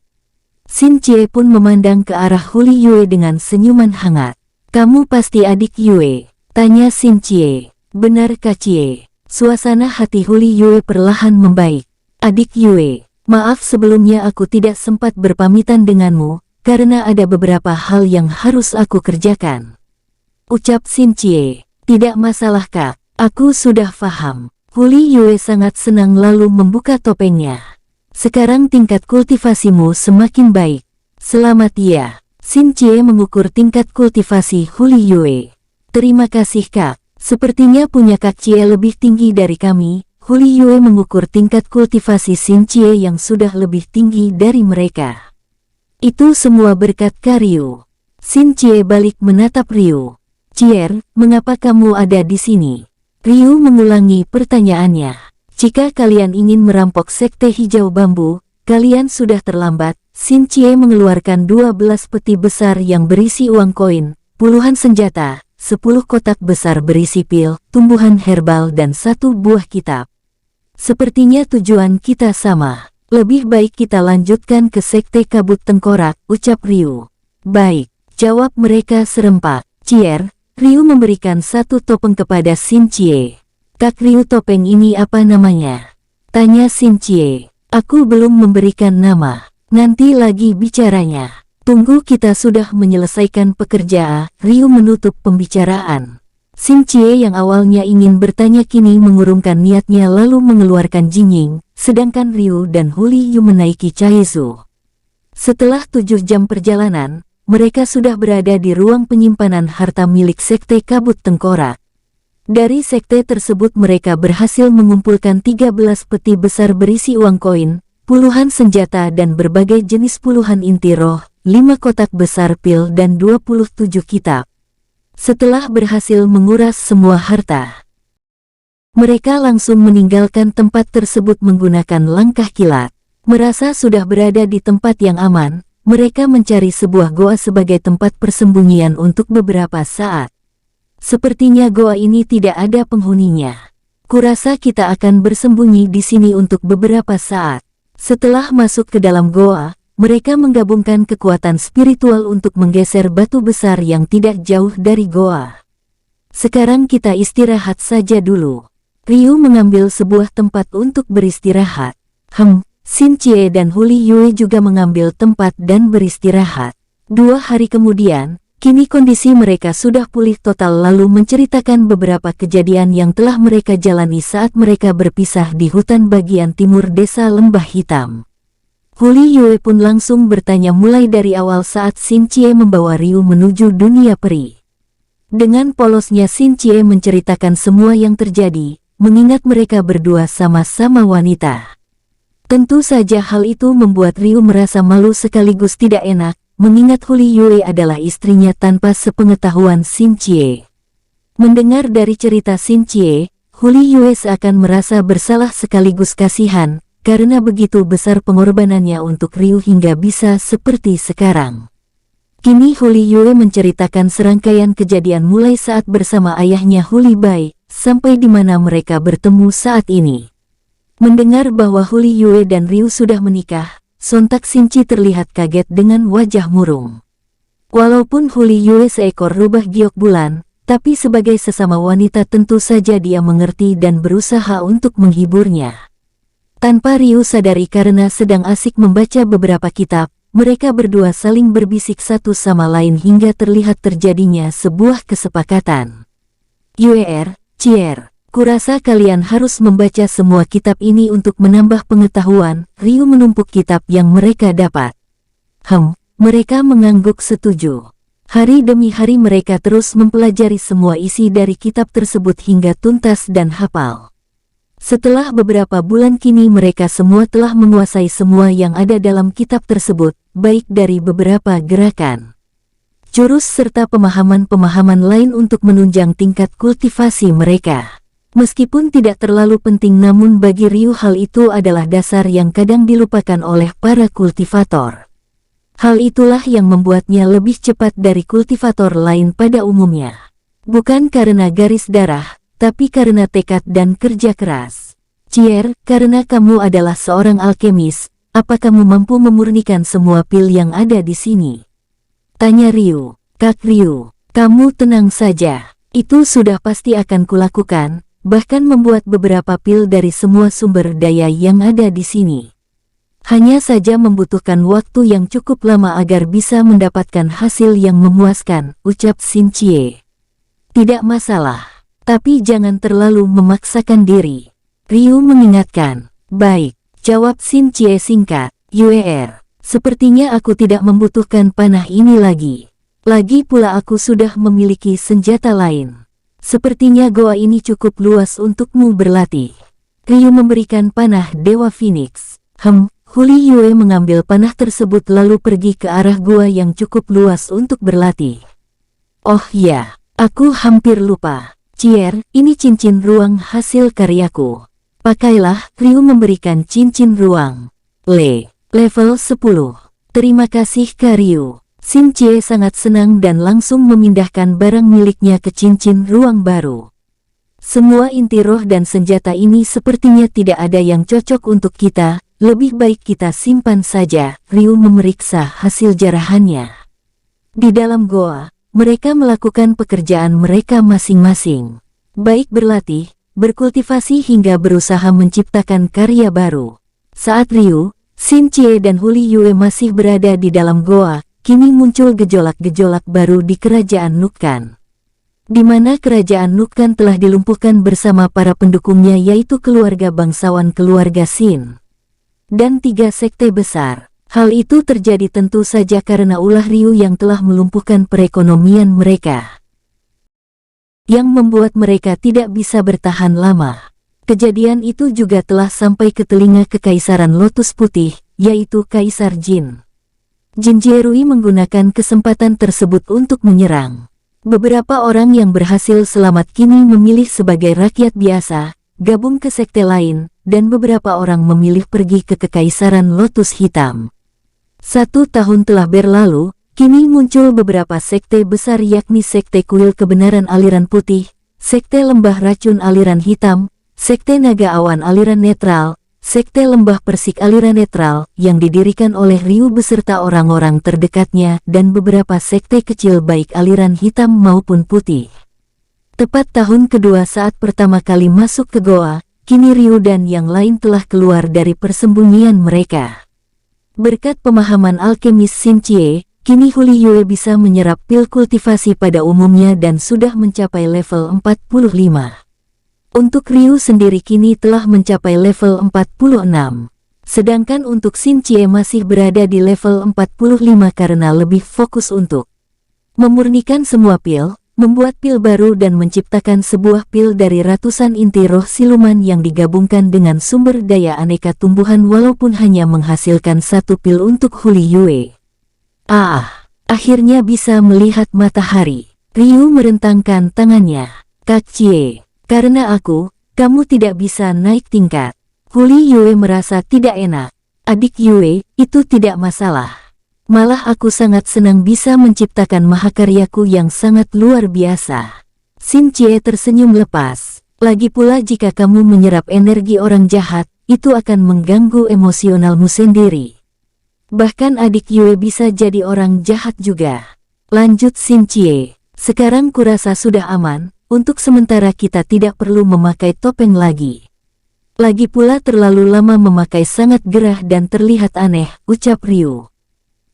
Xin Cie pun memandang ke arah Huli Yue dengan senyuman hangat. "Kamu pasti adik Yue?" tanya Xin Cie. "Benar Kak Cie." Suasana hati Huli Yue perlahan membaik. "Adik Yue, maaf sebelumnya aku tidak sempat berpamitan denganmu, karena ada beberapa hal yang harus aku kerjakan," ucap Xin Cie. "Tidak masalah Kak, aku sudah paham." Huli Yue sangat senang lalu membuka topengnya. "Sekarang tingkat kultivasimu semakin baik." "Selamat ya." Xin Cie mengukur tingkat kultivasi Huli Yue. "Terima kasih Kak, sepertinya punya Kak Cie lebih tinggi dari kami." Huli Yue mengukur tingkat kultivasi Xin Cie yang sudah lebih tinggi dari mereka. "Itu semua berkat Kak Ryu." Xin Cie balik menatap Ryu. "Cier, mengapa kamu ada di sini?" Ryu mengulangi pertanyaannya. "Jika kalian ingin merampok Sekte Hijau Bambu, kalian sudah terlambat." Xin Cie mengeluarkan 12 peti besar yang berisi uang koin, puluhan senjata, 10 kotak besar berisi pil, tumbuhan herbal dan 1 buah kitab. "Sepertinya tujuan kita sama. Lebih baik kita lanjutkan ke Sekte Kabut Tengkorak," ucap Ryu. "Baik," jawab mereka serempak. "Cier." Ryu memberikan 1 topeng kepada Xin Cie. "Kak Ryu, topeng ini apa namanya?" tanya Xin Cie. "Aku belum memberikan nama. Nanti lagi bicaranya. Tunggu kita sudah menyelesaikan pekerjaan." Ryu menutup pembicaraan. Xin Cie yang awalnya ingin bertanya kini mengurungkan niatnya lalu mengeluarkan Jingying, sedangkan Ryu dan Huli Yu menaiki Chaizu. Setelah 7 jam perjalanan, mereka sudah berada di ruang penyimpanan harta milik Sekte Kabut Tengkorak. Dari sekte tersebut mereka berhasil mengumpulkan 13 peti besar berisi uang koin, puluhan senjata dan berbagai jenis puluhan inti roh, 5 kotak besar pil dan 27 kitab. Setelah berhasil menguras semua harta, mereka langsung meninggalkan tempat tersebut menggunakan langkah kilat. Merasa sudah berada di tempat yang aman, mereka mencari sebuah goa sebagai tempat persembunyian untuk beberapa saat. "Sepertinya goa ini tidak ada penghuninya. Kurasa kita akan bersembunyi di sini untuk beberapa saat." Setelah masuk ke dalam goa, mereka menggabungkan kekuatan spiritual untuk menggeser batu besar yang tidak jauh dari goa. "Sekarang kita istirahat saja dulu." Ryu mengambil sebuah tempat untuk beristirahat. Xin Cie dan Huli Yue juga mengambil tempat dan beristirahat. 2 hari kemudian, kini kondisi mereka sudah pulih total lalu menceritakan beberapa kejadian yang telah mereka jalani saat mereka berpisah di hutan bagian timur desa Lembah Hitam. Huli Yue pun langsung bertanya mulai dari awal saat Xin Cie membawa Ryu menuju dunia peri. Dengan polosnya Xin Chie menceritakan semua yang terjadi, mengingat mereka berdua sama-sama wanita. Tentu saja hal itu membuat Ryu merasa malu sekaligus tidak enak, mengingat Huli Yue adalah istrinya tanpa sepengetahuan Xin Chie. Mendengar dari cerita Xin Chie, Huli Yue seakan merasa bersalah sekaligus kasihan, karena begitu besar pengorbanannya untuk Ryu hingga bisa seperti sekarang. Kini Huli Yue menceritakan serangkaian kejadian mulai saat bersama ayahnya Huli Bai, sampai di mana mereka bertemu saat ini. Mendengar bahwa Huli Yue dan Ryu sudah menikah, sontak Xin Chie terlihat kaget dengan wajah murung. Walaupun Huli Yue seekor rubah giok bulan, tapi sebagai sesama wanita tentu saja dia mengerti dan berusaha untuk menghiburnya. Tanpa Ryu sadari karena sedang asik membaca beberapa kitab, mereka berdua saling berbisik satu sama lain hingga terlihat terjadinya sebuah kesepakatan. Yuer, Cier. Kurasa kalian harus membaca semua kitab ini untuk menambah pengetahuan. Ryu menumpuk kitab yang mereka dapat. Mereka mengangguk setuju. Hari demi hari mereka terus mempelajari semua isi dari kitab tersebut hingga tuntas dan hafal. Setelah beberapa bulan kini mereka semua telah menguasai semua yang ada dalam kitab tersebut, baik dari beberapa gerakan, jurus serta pemahaman-pemahaman lain untuk menunjang tingkat kultivasi mereka. Meskipun tidak terlalu penting namun bagi Ryu hal itu adalah dasar yang kadang dilupakan oleh para kultivator. Hal itulah yang membuatnya lebih cepat dari kultivator lain pada umumnya. Bukan karena garis darah, tapi karena tekad dan kerja keras. Cier, karena kamu adalah seorang alkemis, apa kamu mampu memurnikan semua pil yang ada di sini? Tanya Ryu. Kak Ryu, kamu tenang saja. Itu sudah pasti akan kulakukan. Bahkan membuat beberapa pil dari semua sumber daya yang ada di sini. Hanya saja membutuhkan waktu yang cukup lama agar bisa mendapatkan hasil yang memuaskan, ucap Xin Chie. Tidak masalah, tapi jangan terlalu memaksakan diri. Ryu mengingatkan. Baik, jawab Xin Chie singkat. Yuer, sepertinya aku tidak membutuhkan panah ini lagi. Lagi pula aku sudah memiliki senjata lain. Sepertinya goa ini cukup luas untukmu berlatih. Ryu memberikan panah Dewa Phoenix. Huli Yue mengambil panah tersebut lalu pergi ke arah gua yang cukup luas untuk berlatih. Oh ya, aku hampir lupa. Cier, ini cincin ruang hasil karyaku. Pakailah. Ryu memberikan cincin ruang. Level 10. Terima kasih Kak Ryu. Xin Chie sangat senang dan langsung memindahkan barang miliknya ke cincin ruang baru. Semua inti roh dan senjata ini sepertinya tidak ada yang cocok untuk kita, lebih baik kita simpan saja. Ryu memeriksa hasil jarahannya. Di dalam goa, mereka melakukan pekerjaan mereka masing-masing. Baik berlatih, berkultivasi hingga berusaha menciptakan karya baru. Saat Ryu, Xin Chie dan Huli Yue masih berada di dalam goa, kini muncul gejolak-gejolak baru di kerajaan Nukan. Di mana kerajaan Nukan telah dilumpuhkan bersama para pendukungnya yaitu keluarga bangsawan keluarga Xin. Dan 3 sekte besar. Hal itu terjadi tentu saja karena ulah Ryu yang telah melumpuhkan perekonomian mereka. Yang membuat mereka tidak bisa bertahan lama. Kejadian itu juga telah sampai ke telinga Kekaisaran Lotus Putih, yaitu Kaisar Jin. Jin Jierui menggunakan kesempatan tersebut untuk menyerang. Beberapa orang yang berhasil selamat kini memilih sebagai rakyat biasa, gabung ke sekte lain, dan beberapa orang memilih pergi ke Kekaisaran Lotus Hitam. 1 tahun telah berlalu, kini muncul beberapa sekte besar yakni Sekte Kuil Kebenaran Aliran Putih, Sekte Lembah Racun Aliran Hitam, Sekte Naga Awan Aliran Netral, Sekte Lembah Persik Aliran Netral yang didirikan oleh Ryu beserta orang-orang terdekatnya dan beberapa sekte kecil baik aliran hitam maupun putih. Tepat tahun kedua saat pertama kali masuk ke goa, kini Ryu dan yang lain telah keluar dari persembunyian mereka. Berkat pemahaman alkemis Xin Chie, kini Huli Yue bisa menyerap pil kultivasi pada umumnya dan sudah mencapai level 45. Untuk Ryu sendiri kini telah mencapai level 46. Sedangkan untuk Xin Chie masih berada di level 45 karena lebih fokus untuk memurnikan semua pil. membuat pil baru dan menciptakan sebuah pil dari ratusan inti roh siluman yang digabungkan dengan sumber daya aneka tumbuhan walaupun hanya menghasilkan satu pil untuk Huli Yue. Akhirnya bisa melihat matahari. Ryu merentangkan tangannya. Kak Cie, karena kamu tidak bisa naik tingkat. Huli Yue merasa tidak enak. Adik Yue, itu tidak masalah. Malah aku sangat senang bisa menciptakan mahakaryaku yang sangat luar biasa. Xin Cie tersenyum lepas. Lagi pula jika kamu menyerap energi orang jahat, itu akan mengganggu emosionalmu sendiri. Bahkan adik Yue bisa jadi orang jahat juga. Lanjut Xin Cie, sekarang kurasa sudah aman, untuk sementara kita tidak perlu memakai topeng lagi. Lagi pula terlalu lama memakai sangat gerah dan terlihat aneh, ucap Ryu.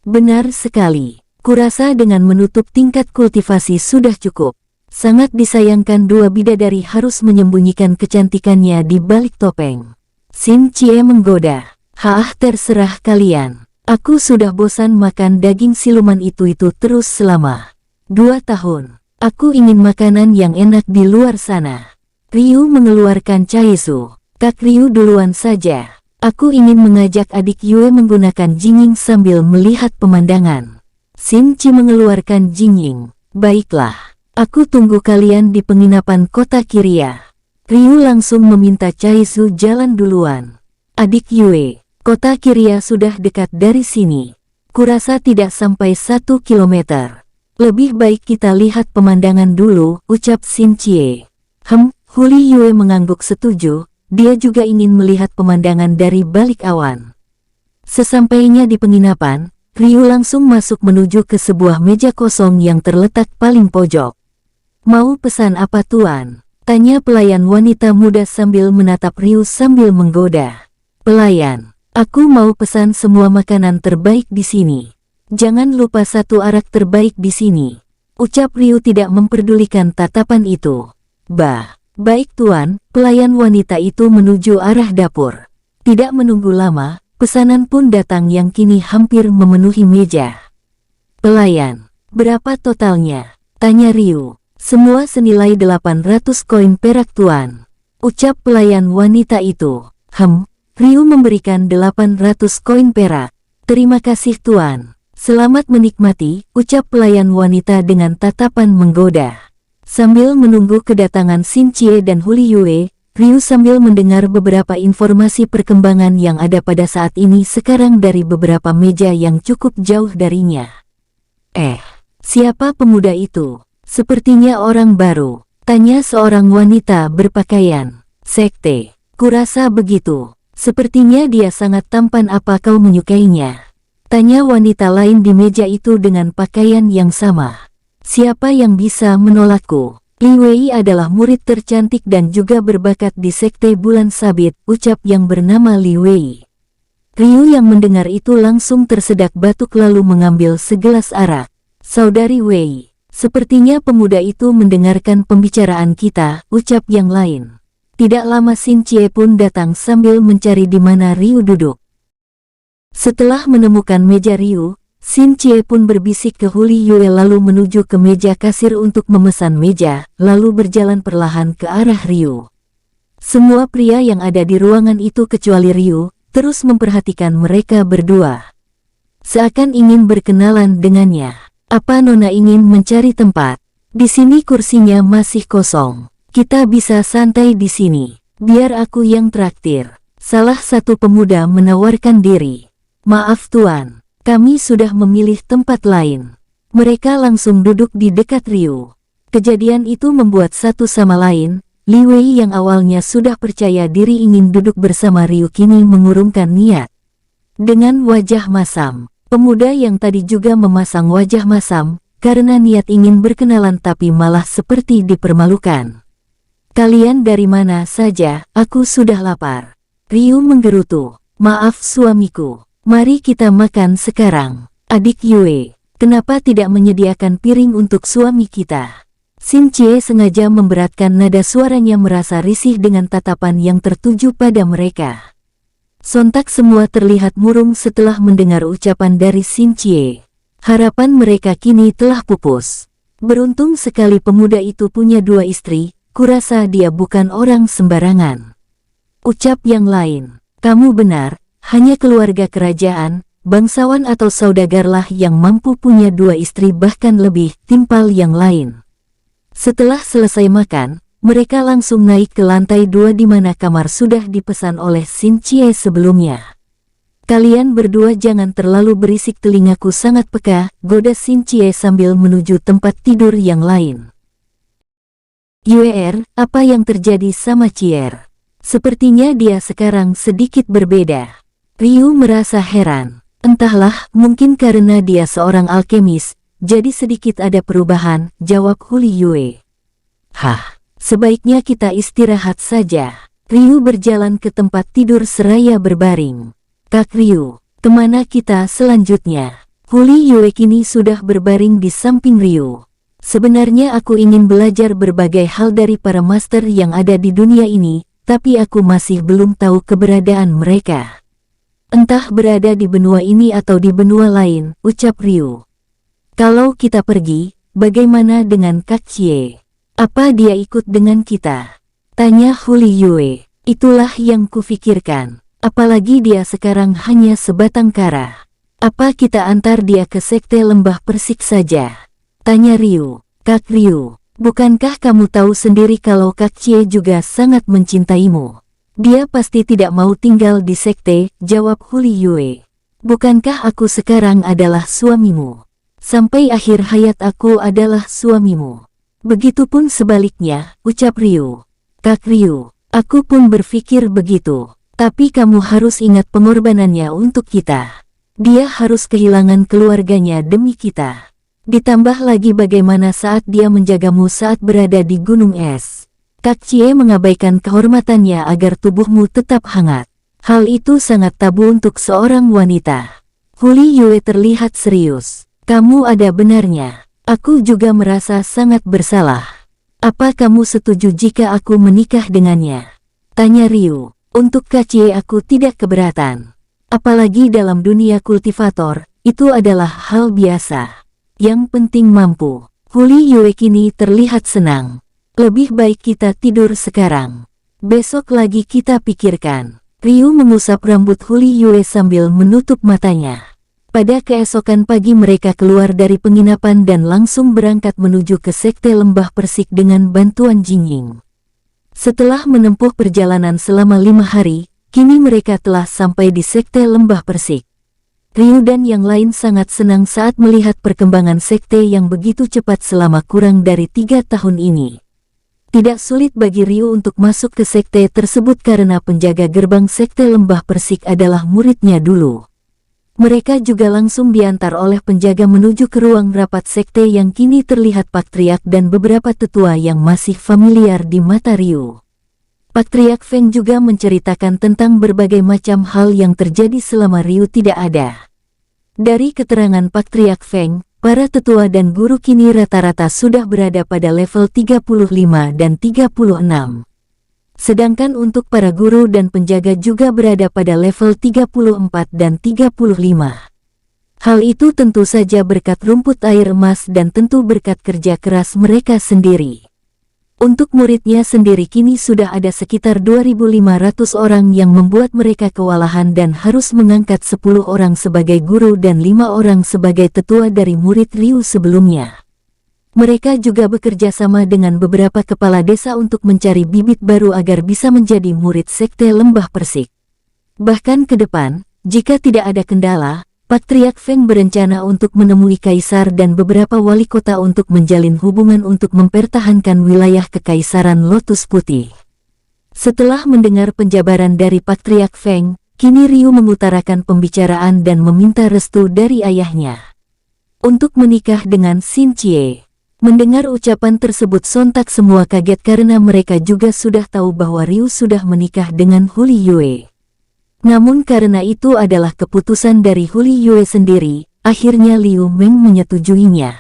Benar sekali. Kurasa dengan menutup tingkat kultivasi sudah cukup. Sangat disayangkan dua bidadari harus menyembunyikan kecantikannya di balik topeng. Xin Cie menggoda. Terserah kalian. Aku sudah bosan makan daging siluman itu terus selama 2 tahun. Aku ingin makanan yang enak di luar sana. Ryu mengeluarkan caisu. Kak Ryu duluan saja. Aku ingin mengajak adik Yue menggunakan jinging sambil melihat pemandangan. Xin Cie mengeluarkan jinging. Baiklah, aku tunggu kalian di penginapan kota Kiria. Ryu langsung meminta Caisu jalan duluan. Adik Yue, kota Kiria sudah dekat dari sini. Kurasa tidak sampai 1 kilometer. Lebih baik kita lihat pemandangan dulu, ucap Xin Cie. Huli Yue mengangguk setuju. Dia juga ingin melihat pemandangan dari balik awan. Sesampainya di penginapan, Ryu langsung masuk menuju ke sebuah meja kosong yang terletak paling pojok. Mau pesan apa tuan? Tanya pelayan wanita muda sambil menatap Ryu sambil menggoda. Pelayan, aku mau pesan semua makanan terbaik di sini. Jangan lupa satu arak terbaik di sini. Ucap Ryu tidak memperdulikan tatapan itu. Baik tuan, pelayan wanita itu menuju arah dapur. Tidak menunggu lama, pesanan pun datang yang kini hampir memenuhi meja. Pelayan, berapa totalnya? Tanya Ryu. Semua senilai 800 koin perak tuan. Ucap pelayan wanita itu. Ryu memberikan 800 koin perak. Terima kasih tuan. Selamat menikmati, ucap pelayan wanita dengan tatapan menggoda. Sambil menunggu kedatangan Xin Cie dan Huli Yue, Ryu sambil mendengar beberapa informasi perkembangan yang ada pada saat ini sekarang dari beberapa meja yang cukup jauh darinya. Siapa pemuda itu? Sepertinya orang baru, tanya seorang wanita berpakaian sekte. Kurasa begitu. Sepertinya dia sangat tampan, apa kau menyukainya? Tanya wanita lain di meja itu dengan pakaian yang sama. Siapa yang bisa menolakku? Li Wei adalah murid tercantik dan juga berbakat di sekte bulan sabit, ucap yang bernama Li Wei. Ryu yang mendengar itu langsung tersedak batuk lalu mengambil segelas arak. Saudari Wei, sepertinya pemuda itu mendengarkan pembicaraan kita, ucap yang lain. Tidak lama Xin Cie pun datang sambil mencari di mana Ryu duduk. Setelah menemukan meja Ryu, Xin Cie pun berbisik ke Huli Yue lalu menuju ke meja kasir untuk memesan meja, lalu berjalan perlahan ke arah Ryu. Semua pria yang ada di ruangan itu kecuali Ryu, terus memperhatikan mereka berdua. Seakan ingin berkenalan dengannya. Apa Nona ingin mencari tempat? Di sini kursinya masih kosong. Kita bisa santai di sini. Biar aku yang traktir. Salah satu pemuda menawarkan diri. Maaf tuan. Kami sudah memilih tempat lain. Mereka langsung duduk di dekat Ryu. Kejadian itu membuat satu sama lain, Li Wei yang awalnya sudah percaya diri ingin duduk bersama Ryu kini mengurungkan niat. Dengan wajah masam, pemuda yang tadi juga memasang wajah masam, karena niat ingin berkenalan tapi malah seperti dipermalukan. Kalian dari mana saja? Aku sudah lapar. Ryu menggerutu. Maaf suamiku. Mari kita makan sekarang. Adik Yue, kenapa tidak menyediakan piring untuk suami kita? Xin Cie sengaja memberatkan nada suaranya merasa risih dengan tatapan yang tertuju pada mereka. Sontak semua terlihat murung setelah mendengar ucapan dari Xin Cie. Harapan mereka kini telah pupus. Beruntung sekali pemuda itu punya 2 istri, kurasa dia bukan orang sembarangan. Ucap yang lain, kamu benar, hanya keluarga kerajaan, bangsawan atau saudagarlah yang mampu punya 2 istri bahkan lebih, timpal yang lain. Setelah selesai makan, mereka langsung naik ke lantai 2 di mana kamar sudah dipesan oleh Xin Cie sebelumnya. Kalian berdua jangan terlalu berisik, telingaku sangat peka, goda Xin Cie sambil menuju tempat tidur yang lain. Yuer, apa yang terjadi sama Cier? Sepertinya dia sekarang sedikit berbeda. Ryu merasa heran. Entahlah, mungkin karena dia seorang alkemis, jadi sedikit ada perubahan, jawab Huli Yue. Hah, sebaiknya kita istirahat saja. Ryu berjalan ke tempat tidur seraya berbaring. Kak Ryu, kemana kita selanjutnya? Huli Yue kini sudah berbaring di samping Ryu. Sebenarnya aku ingin belajar berbagai hal dari para master yang ada di dunia ini, tapi aku masih belum tahu keberadaan mereka. Entah berada di benua ini atau di benua lain, ucap Ryu. Kalau kita pergi, bagaimana dengan Kak Cie? Apa dia ikut dengan kita? Tanya Huli Yue. Itulah yang kufikirkan. Apalagi dia sekarang hanya sebatang kara. Apa kita antar dia ke sekte lembah persik saja? Tanya Ryu. Kak Ryu, bukankah kamu tahu sendiri kalau Kak Cie juga sangat mencintaimu? Dia pasti tidak mau tinggal di sekte, jawab Huli Yue. Bukankah aku sekarang adalah suamimu? Sampai akhir hayat aku adalah suamimu. Begitupun sebaliknya, ucap Ryu. Kak Ryu, aku pun berpikir begitu. Tapi kamu harus ingat pengorbanannya untuk kita. Dia harus kehilangan keluarganya demi kita. Ditambah lagi bagaimana saat dia menjagamu saat berada di gunung es. Kak Cie mengabaikan kehormatannya agar tubuhmu tetap hangat. Hal itu sangat tabu untuk seorang wanita. Huli Yue terlihat serius. Kamu ada benarnya. Aku juga merasa sangat bersalah. Apa kamu setuju jika aku menikah dengannya? Tanya Ryu. Untuk Kak Cie aku tidak keberatan. Apalagi dalam dunia kultivator, itu adalah hal biasa. Yang penting mampu. Huli Yue kini terlihat senang. Lebih baik kita tidur sekarang. Besok lagi kita pikirkan. Ryu mengusap rambut Huli Yue sambil menutup matanya. Pada keesokan pagi mereka keluar dari penginapan dan langsung berangkat menuju ke sekte lembah persik dengan bantuan Jingying. Setelah menempuh perjalanan selama 5 hari, kini mereka telah sampai di sekte lembah persik. Ryu dan yang lain sangat senang saat melihat perkembangan sekte yang begitu cepat selama kurang dari 3 tahun ini. Tidak sulit bagi Ryu untuk masuk ke sekte tersebut karena penjaga gerbang sekte lembah persik adalah muridnya dulu. Mereka juga langsung diantar oleh penjaga menuju ke ruang rapat sekte yang kini terlihat Patriark dan beberapa tetua yang masih familiar di mata Ryu. Patriark Feng juga menceritakan tentang berbagai macam hal yang terjadi selama Ryu tidak ada. Dari keterangan Patriark Feng, para tetua dan guru kini rata-rata sudah berada pada level 35 dan 36. Sedangkan untuk para guru dan penjaga juga berada pada level 34 dan 35. Hal itu tentu saja berkat rumput air emas dan tentu berkat kerja keras mereka sendiri. Untuk muridnya sendiri kini sudah ada sekitar 2.500 orang yang membuat mereka kewalahan dan harus mengangkat 10 orang sebagai guru dan 5 orang sebagai tetua dari murid Ryu sebelumnya. Mereka juga bekerja sama dengan beberapa kepala desa untuk mencari bibit baru agar bisa menjadi murid sekte lembah persik. Bahkan ke depan, jika tidak ada kendala, Patriark Feng berencana untuk menemui kaisar dan beberapa wali kota untuk menjalin hubungan untuk mempertahankan wilayah kekaisaran Lotus Putih. Setelah mendengar penjabaran dari Patriark Feng, kini Ryu mengutarakan pembicaraan dan meminta restu dari ayahnya untuk menikah dengan Xin Cie. Mendengar ucapan tersebut sontak semua kaget karena mereka juga sudah tahu bahwa Ryu sudah menikah dengan Huli Yue. Namun karena itu adalah keputusan dari Huli Yue sendiri, akhirnya Liu Meng menyetujuinya.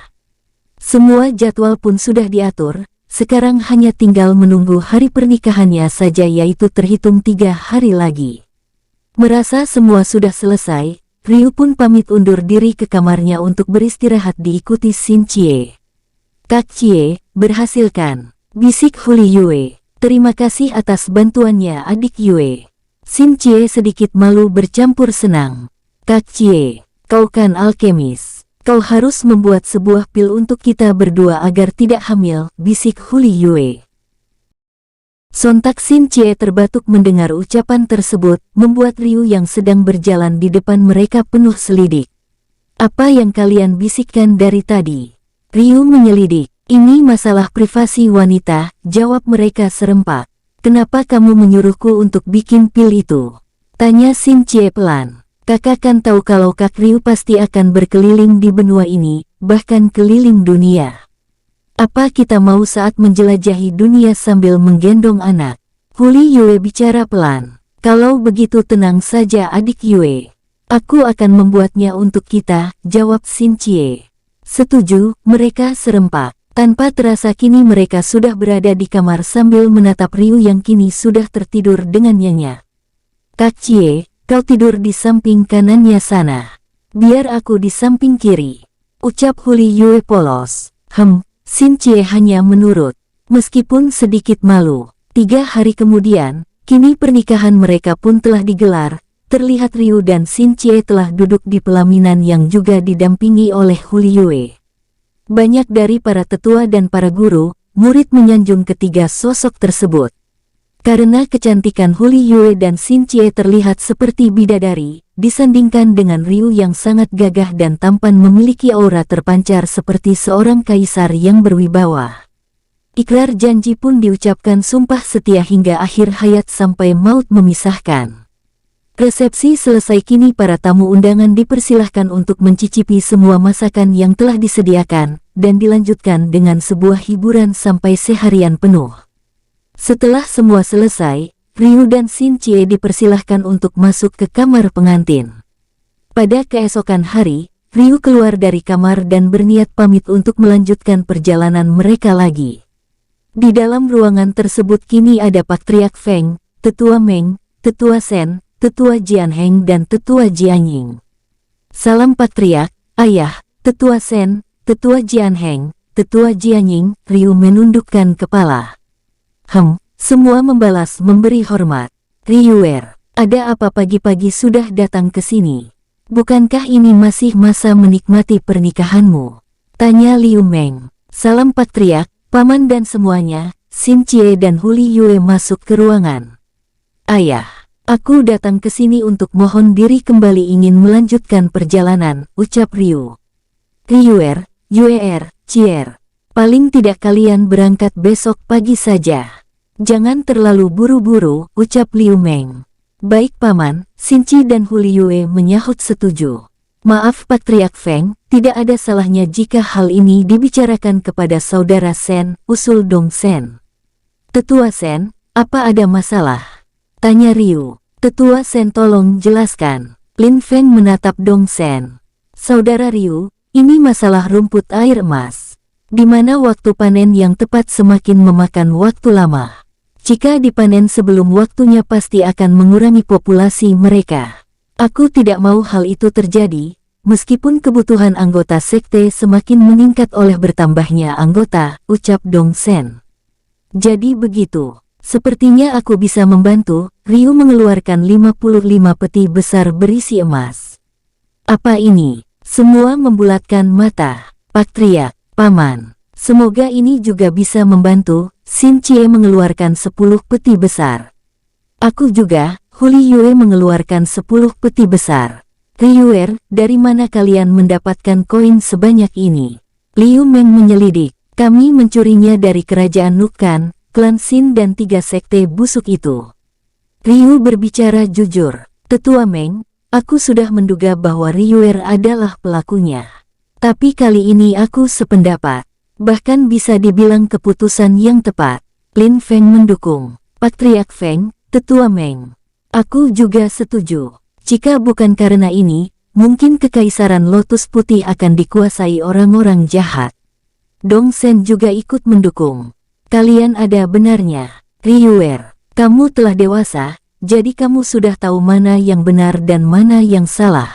Semua jadwal pun sudah diatur, sekarang hanya tinggal menunggu hari pernikahannya saja yaitu terhitung 3 hari lagi. Merasa semua sudah selesai, Ryu pun pamit undur diri ke kamarnya untuk beristirahat diikuti Xin Cie. Kak Cie, berhasilkan. Bisik Huli Yue. Terima kasih atas bantuannya adik Yue. Xin Cie sedikit malu bercampur senang. Kak Cie, kau kan alkemis. Kau harus membuat sebuah pil untuk kita berdua agar tidak hamil, bisik Huli Yue. Sontak Xin Cie terbatuk mendengar ucapan tersebut, membuat Ryu yang sedang berjalan di depan mereka penuh selidik. Apa yang kalian bisikkan dari tadi? Ryu menyelidik. Ini masalah privasi wanita, jawab mereka serempak. Kenapa kamu menyuruhku untuk bikin pil itu? Tanya Xin Cie pelan. Kakak kan tahu kalau Kak Ryu pasti akan berkeliling di benua ini, bahkan keliling dunia. Apa kita mau saat menjelajahi dunia sambil menggendong anak? Huli Yue bicara pelan. Kalau begitu tenang saja adik Yue. Aku akan membuatnya untuk kita, jawab Xin Cie. Setuju, mereka serempak. Tanpa terasa kini mereka sudah berada di kamar sambil menatap Ryu yang kini sudah tertidur dengan nyenyak. Kak Cie, kau tidur di samping kanannya sana. Biar aku di samping kiri. Ucap Huli Yue polos. Xin Cie hanya menurut, meskipun sedikit malu. 3 hari kemudian, kini pernikahan mereka pun telah digelar. Terlihat Ryu dan Xin Cie telah duduk di pelaminan yang juga didampingi oleh Huli Yue. Banyak dari para tetua dan para guru, murid menyanjung ketiga sosok tersebut. Karena kecantikan Huli Yue dan Xin Cie terlihat seperti bidadari, disandingkan dengan Ryu yang sangat gagah dan tampan memiliki aura terpancar seperti seorang kaisar yang berwibawa. Ikrar janji pun diucapkan sumpah setia hingga akhir hayat sampai maut memisahkan. Resepsi selesai, kini para tamu undangan dipersilahkan untuk mencicipi semua masakan yang telah disediakan, dan dilanjutkan dengan sebuah hiburan sampai seharian penuh. Setelah semua selesai, Ryu dan Xin Cie dipersilahkan untuk masuk ke kamar pengantin. Pada keesokan hari, Ryu keluar dari kamar dan berniat pamit untuk melanjutkan perjalanan mereka lagi. Di dalam ruangan tersebut kini ada Patriark Feng, Tetua Meng, Tetua Sen, Tetua Jianheng dan Tetua Jianying. Salam Patriark, Ayah, Tetua Sen, Tetua Jianheng, Tetua Jianying. Ryu menundukkan kepala. Semua membalas memberi hormat. Ryuer, ada apa pagi-pagi sudah datang ke sini? Bukankah ini masih masa menikmati pernikahanmu? Tanya Liu Meng. Salam Patriark, Paman dan semuanya. Xin Cie dan Huli Yue masuk ke ruangan. Ayah, aku datang ke sini untuk mohon diri kembali, ingin melanjutkan perjalanan, ucap Ryu. Ryuer, Yuer, Cier. Paling tidak kalian berangkat besok pagi saja. Jangan terlalu buru-buru, ucap Liu Meng. Baik Paman, Xin Cie dan Huli Yue menyahut setuju. Maaf Patriark Feng, tidak ada salahnya jika hal ini dibicarakan kepada saudara Sen, usul Dong Sen. Tetua Sen, apa ada masalah? Tanya Ryu. Tetua Sen, tolong jelaskan. Lin Feng menatap Dong Sen. Saudara Ryu, ini masalah rumput air emas. Di mana waktu panen yang tepat semakin memakan waktu lama. Jika dipanen sebelum waktunya pasti akan mengurangi populasi mereka. Aku tidak mau hal itu terjadi, meskipun kebutuhan anggota sekte semakin meningkat oleh bertambahnya anggota, ucap Dong Sen. Jadi begitu, sepertinya aku bisa membantu. Ryu mengeluarkan 55 peti besar berisi emas. Apa ini? Semua membulatkan mata. Patriark, Paman, semoga ini juga bisa membantu. Xin Cie mengeluarkan 10 peti besar. Aku juga. Huli Yue mengeluarkan 10 peti besar. Ryuer, dari mana kalian mendapatkan koin sebanyak ini? Liu Meng menyelidik. Kami mencurinya dari kerajaan Nukan, klan Xin dan 3 sekte busuk itu. Ryu berbicara jujur. Tetua Meng, aku sudah menduga bahwa Ryuer adalah pelakunya. Tapi kali ini aku sependapat. Bahkan bisa dibilang keputusan yang tepat. Lin Feng mendukung. Patriark Feng, Tetua Meng. Aku juga setuju. Jika bukan karena ini, mungkin kekaisaran Lotus Putih akan dikuasai orang-orang jahat. Dong Sen juga ikut mendukung. Kalian ada benarnya. Ryuer, kamu telah dewasa, jadi kamu sudah tahu mana yang benar dan mana yang salah.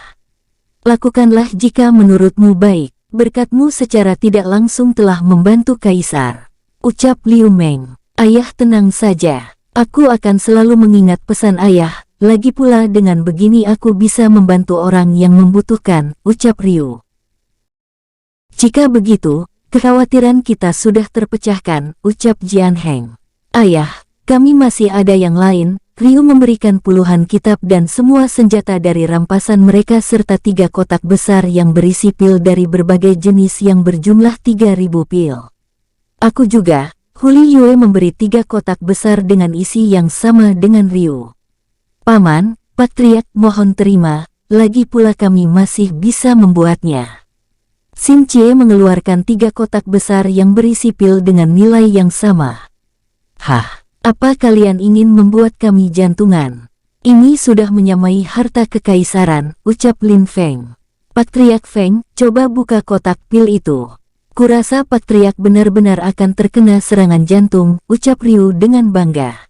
Lakukanlah jika menurutmu baik. Berkatmu secara tidak langsung telah membantu Kaisar. Ucap Liu Meng. Ayah tenang saja. Aku akan selalu mengingat pesan ayah. Lagi pula dengan begini aku bisa membantu orang yang membutuhkan, ucap Ryu. Jika begitu, kekhawatiran kita sudah terpecahkan, ucap Jian Heng. Ayah, kami masih ada yang lain. Ryu memberikan puluhan kitab dan semua senjata dari rampasan mereka serta 3 kotak besar yang berisi pil dari berbagai jenis yang berjumlah 3.000 pil. Aku juga, Huli Yue memberi 3 kotak besar dengan isi yang sama dengan Ryu. Paman, Patriark mohon terima, lagi pula kami masih bisa membuatnya. Xin Chie mengeluarkan 3 kotak besar yang berisi pil dengan nilai yang sama. Hah? Apa kalian ingin membuat kami jantungan? Ini sudah menyamai harta kekaisaran, ucap Lin Feng. Patriark Feng, coba buka kotak pil itu. Kurasa Patriark benar-benar akan terkena serangan jantung, ucap Ryu dengan bangga.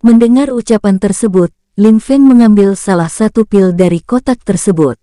Mendengar ucapan tersebut, Lin Feng mengambil salah satu pil dari kotak tersebut.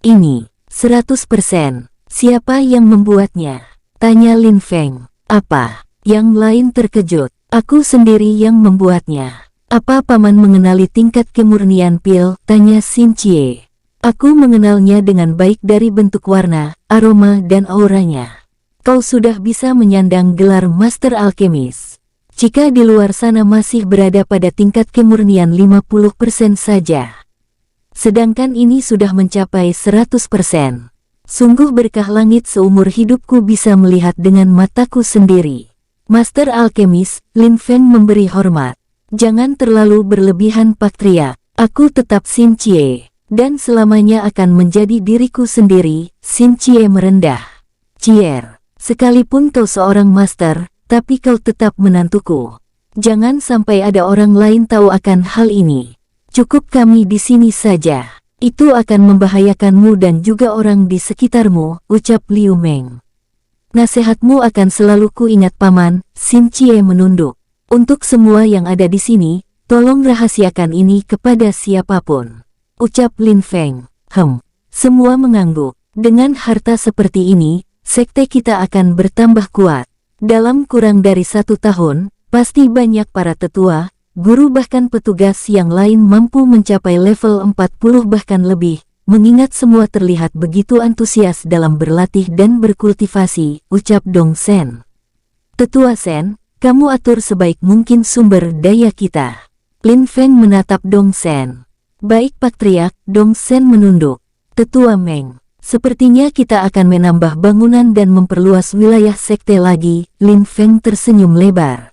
Ini, 100%. Siapa yang membuatnya? Tanya Lin Feng. Apa? Yang lain terkejut. Aku sendiri yang membuatnya. Apa paman mengenali tingkat kemurnian pil? Tanya Xin Chie. Aku mengenalnya dengan baik dari bentuk warna, aroma dan auranya. Kau sudah bisa menyandang gelar Master Alkemis. Jika di luar sana masih berada pada tingkat kemurnian 50% saja. Sedangkan ini sudah mencapai 100%. Sungguh berkah langit seumur hidupku bisa melihat dengan mataku sendiri. Master Alkemis, Lin Feng memberi hormat. Jangan terlalu berlebihan Patriark. Aku tetap Xin Chie, dan selamanya akan menjadi diriku sendiri. Xin Chie merendah. Cier, sekalipun kau seorang master, tapi kau tetap menantuku. Jangan sampai ada orang lain tahu akan hal ini. Cukup kami di sini saja. Itu akan membahayakanmu dan juga orang di sekitarmu, ucap Liu Meng. Nasihatmu akan selalu kuingat paman. Xin Chie menunduk. Untuk semua yang ada di sini, tolong rahasiakan ini kepada siapapun. Ucap Lin Feng. Semua mengangguk. Dengan harta seperti ini, sekte kita akan bertambah kuat. Dalam kurang dari 1 tahun, pasti banyak para tetua, guru bahkan petugas yang lain mampu mencapai level 40 bahkan lebih. Mengingat semua terlihat begitu antusias dalam berlatih dan berkultivasi, ucap Dong Sen. Tetua Sen, kamu atur sebaik mungkin sumber daya kita. Lin Feng menatap Dong Sen. Baik Patriark, Dong Sen menunduk. Tetua Meng, sepertinya kita akan menambah bangunan dan memperluas wilayah sekte lagi. Lin Feng tersenyum lebar.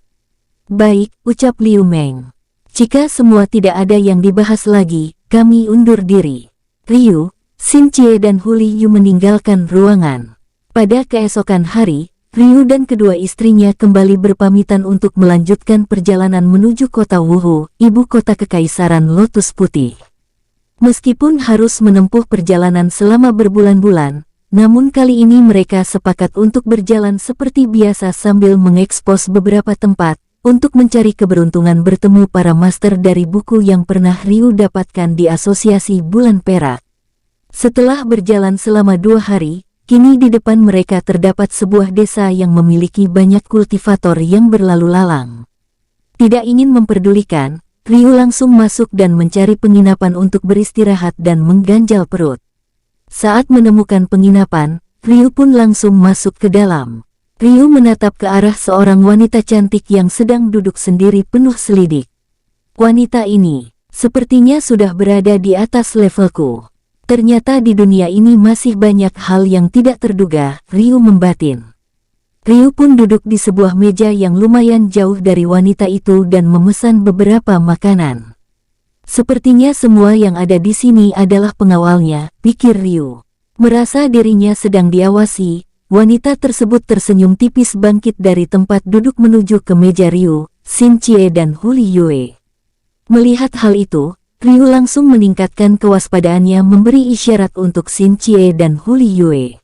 Baik, ucap Liu Meng. Jika semua tidak ada yang dibahas lagi, kami undur diri. Ryu, Xin Chie dan Huli Yu meninggalkan ruangan. Pada keesokan hari, Ryu dan kedua istrinya kembali berpamitan untuk melanjutkan perjalanan menuju kota Wuhu, ibu kota kekaisaran Lotus Putih. Meskipun harus menempuh perjalanan selama berbulan-bulan, namun kali ini mereka sepakat untuk berjalan seperti biasa sambil mengekspos beberapa tempat, untuk mencari keberuntungan bertemu para master dari buku yang pernah Ryu dapatkan di Asosiasi Bulan Perak. Setelah berjalan selama 2 hari, kini di depan mereka terdapat sebuah desa yang memiliki banyak kultivator yang berlalu lalang. Tidak ingin memperdulikan, Ryu langsung masuk dan mencari penginapan untuk beristirahat dan mengganjal perut. Saat menemukan penginapan, Ryu pun langsung masuk ke dalam. Ryu menatap ke arah seorang wanita cantik yang sedang duduk sendiri penuh selidik. Wanita ini, sepertinya sudah berada di atas levelku. Ternyata di dunia ini masih banyak hal yang tidak terduga, Ryu membatin. Ryu pun duduk di sebuah meja yang lumayan jauh dari wanita itu dan memesan beberapa makanan. Sepertinya semua yang ada di sini adalah pengawalnya, pikir Ryu. Merasa dirinya sedang diawasi, wanita tersebut tersenyum tipis bangkit dari tempat duduk menuju ke meja Ryu, Xin Chie dan Huli Yue. Melihat hal itu, Ryu langsung meningkatkan kewaspadaannya memberi isyarat untuk Xin Chie dan Huli Yue.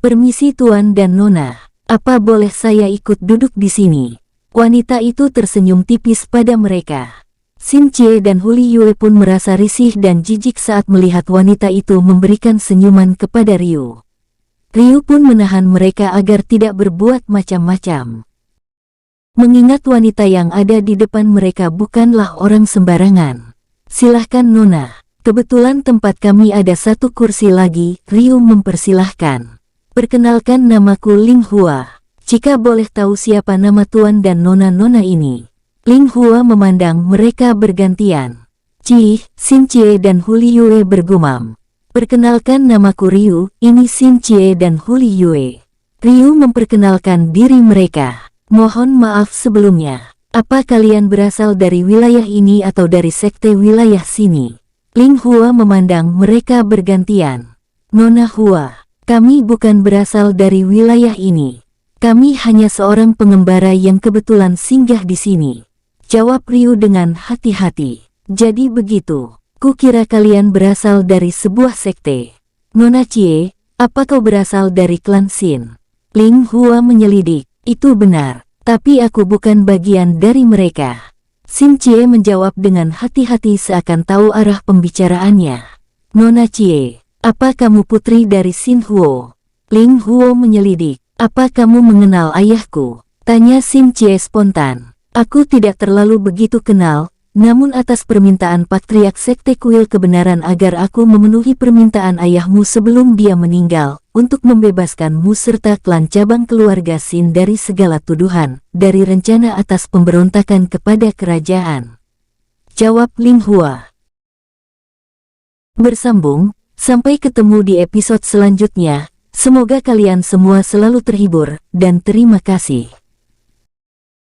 Permisi Tuan dan Nona, apa boleh saya ikut duduk di sini? Wanita itu tersenyum tipis pada mereka. Xin Chie dan Huli Yue pun merasa risih dan jijik saat melihat wanita itu memberikan senyuman kepada Ryu. Ryu pun menahan mereka agar tidak berbuat macam-macam. Mengingat wanita yang ada di depan mereka bukanlah orang sembarangan. Silahkan Nona, kebetulan tempat kami ada satu kursi lagi, Ryu mempersilahkan. Perkenalkan namaku Ling Hua. Jika boleh tahu siapa nama tuan dan nona-nona ini? Ling Hua memandang mereka bergantian. Xin Chie dan Huli Yue bergumam. Perkenalkan namaku Ryu, ini Xin Chie dan Huli Yue. Ryu memperkenalkan diri mereka. Mohon maaf sebelumnya. Apa kalian berasal dari wilayah ini atau dari sekte wilayah sini? Ling Hua memandang mereka bergantian. Nona Hua, kami bukan berasal dari wilayah ini. Kami hanya seorang pengembara yang kebetulan singgah di sini. Jawab Ryu dengan hati-hati. Jadi begitu. Kukira kalian berasal dari sebuah sekte. Nona Chie, apa kau berasal dari klan Xin? Ling Hua menyelidik. Itu benar, tapi aku bukan bagian dari mereka. Xin Chie menjawab dengan hati-hati seakan tahu arah pembicaraannya. Nona Chie, apa kamu putri dari Xin Huo? Ling Huo menyelidik. Apa kamu mengenal ayahku? Tanya Xin Chie spontan. Aku tidak terlalu begitu kenal. Namun atas permintaan Patriark Sekte Kuil kebenaran agar aku memenuhi permintaan ayahmu sebelum dia meninggal, untuk membebaskanmu serta klan cabang keluarga Xin dari segala tuduhan, dari rencana atas pemberontakan kepada kerajaan. Jawab Ling Hua. Bersambung, sampai ketemu di episode selanjutnya, semoga kalian semua selalu terhibur, dan terima kasih.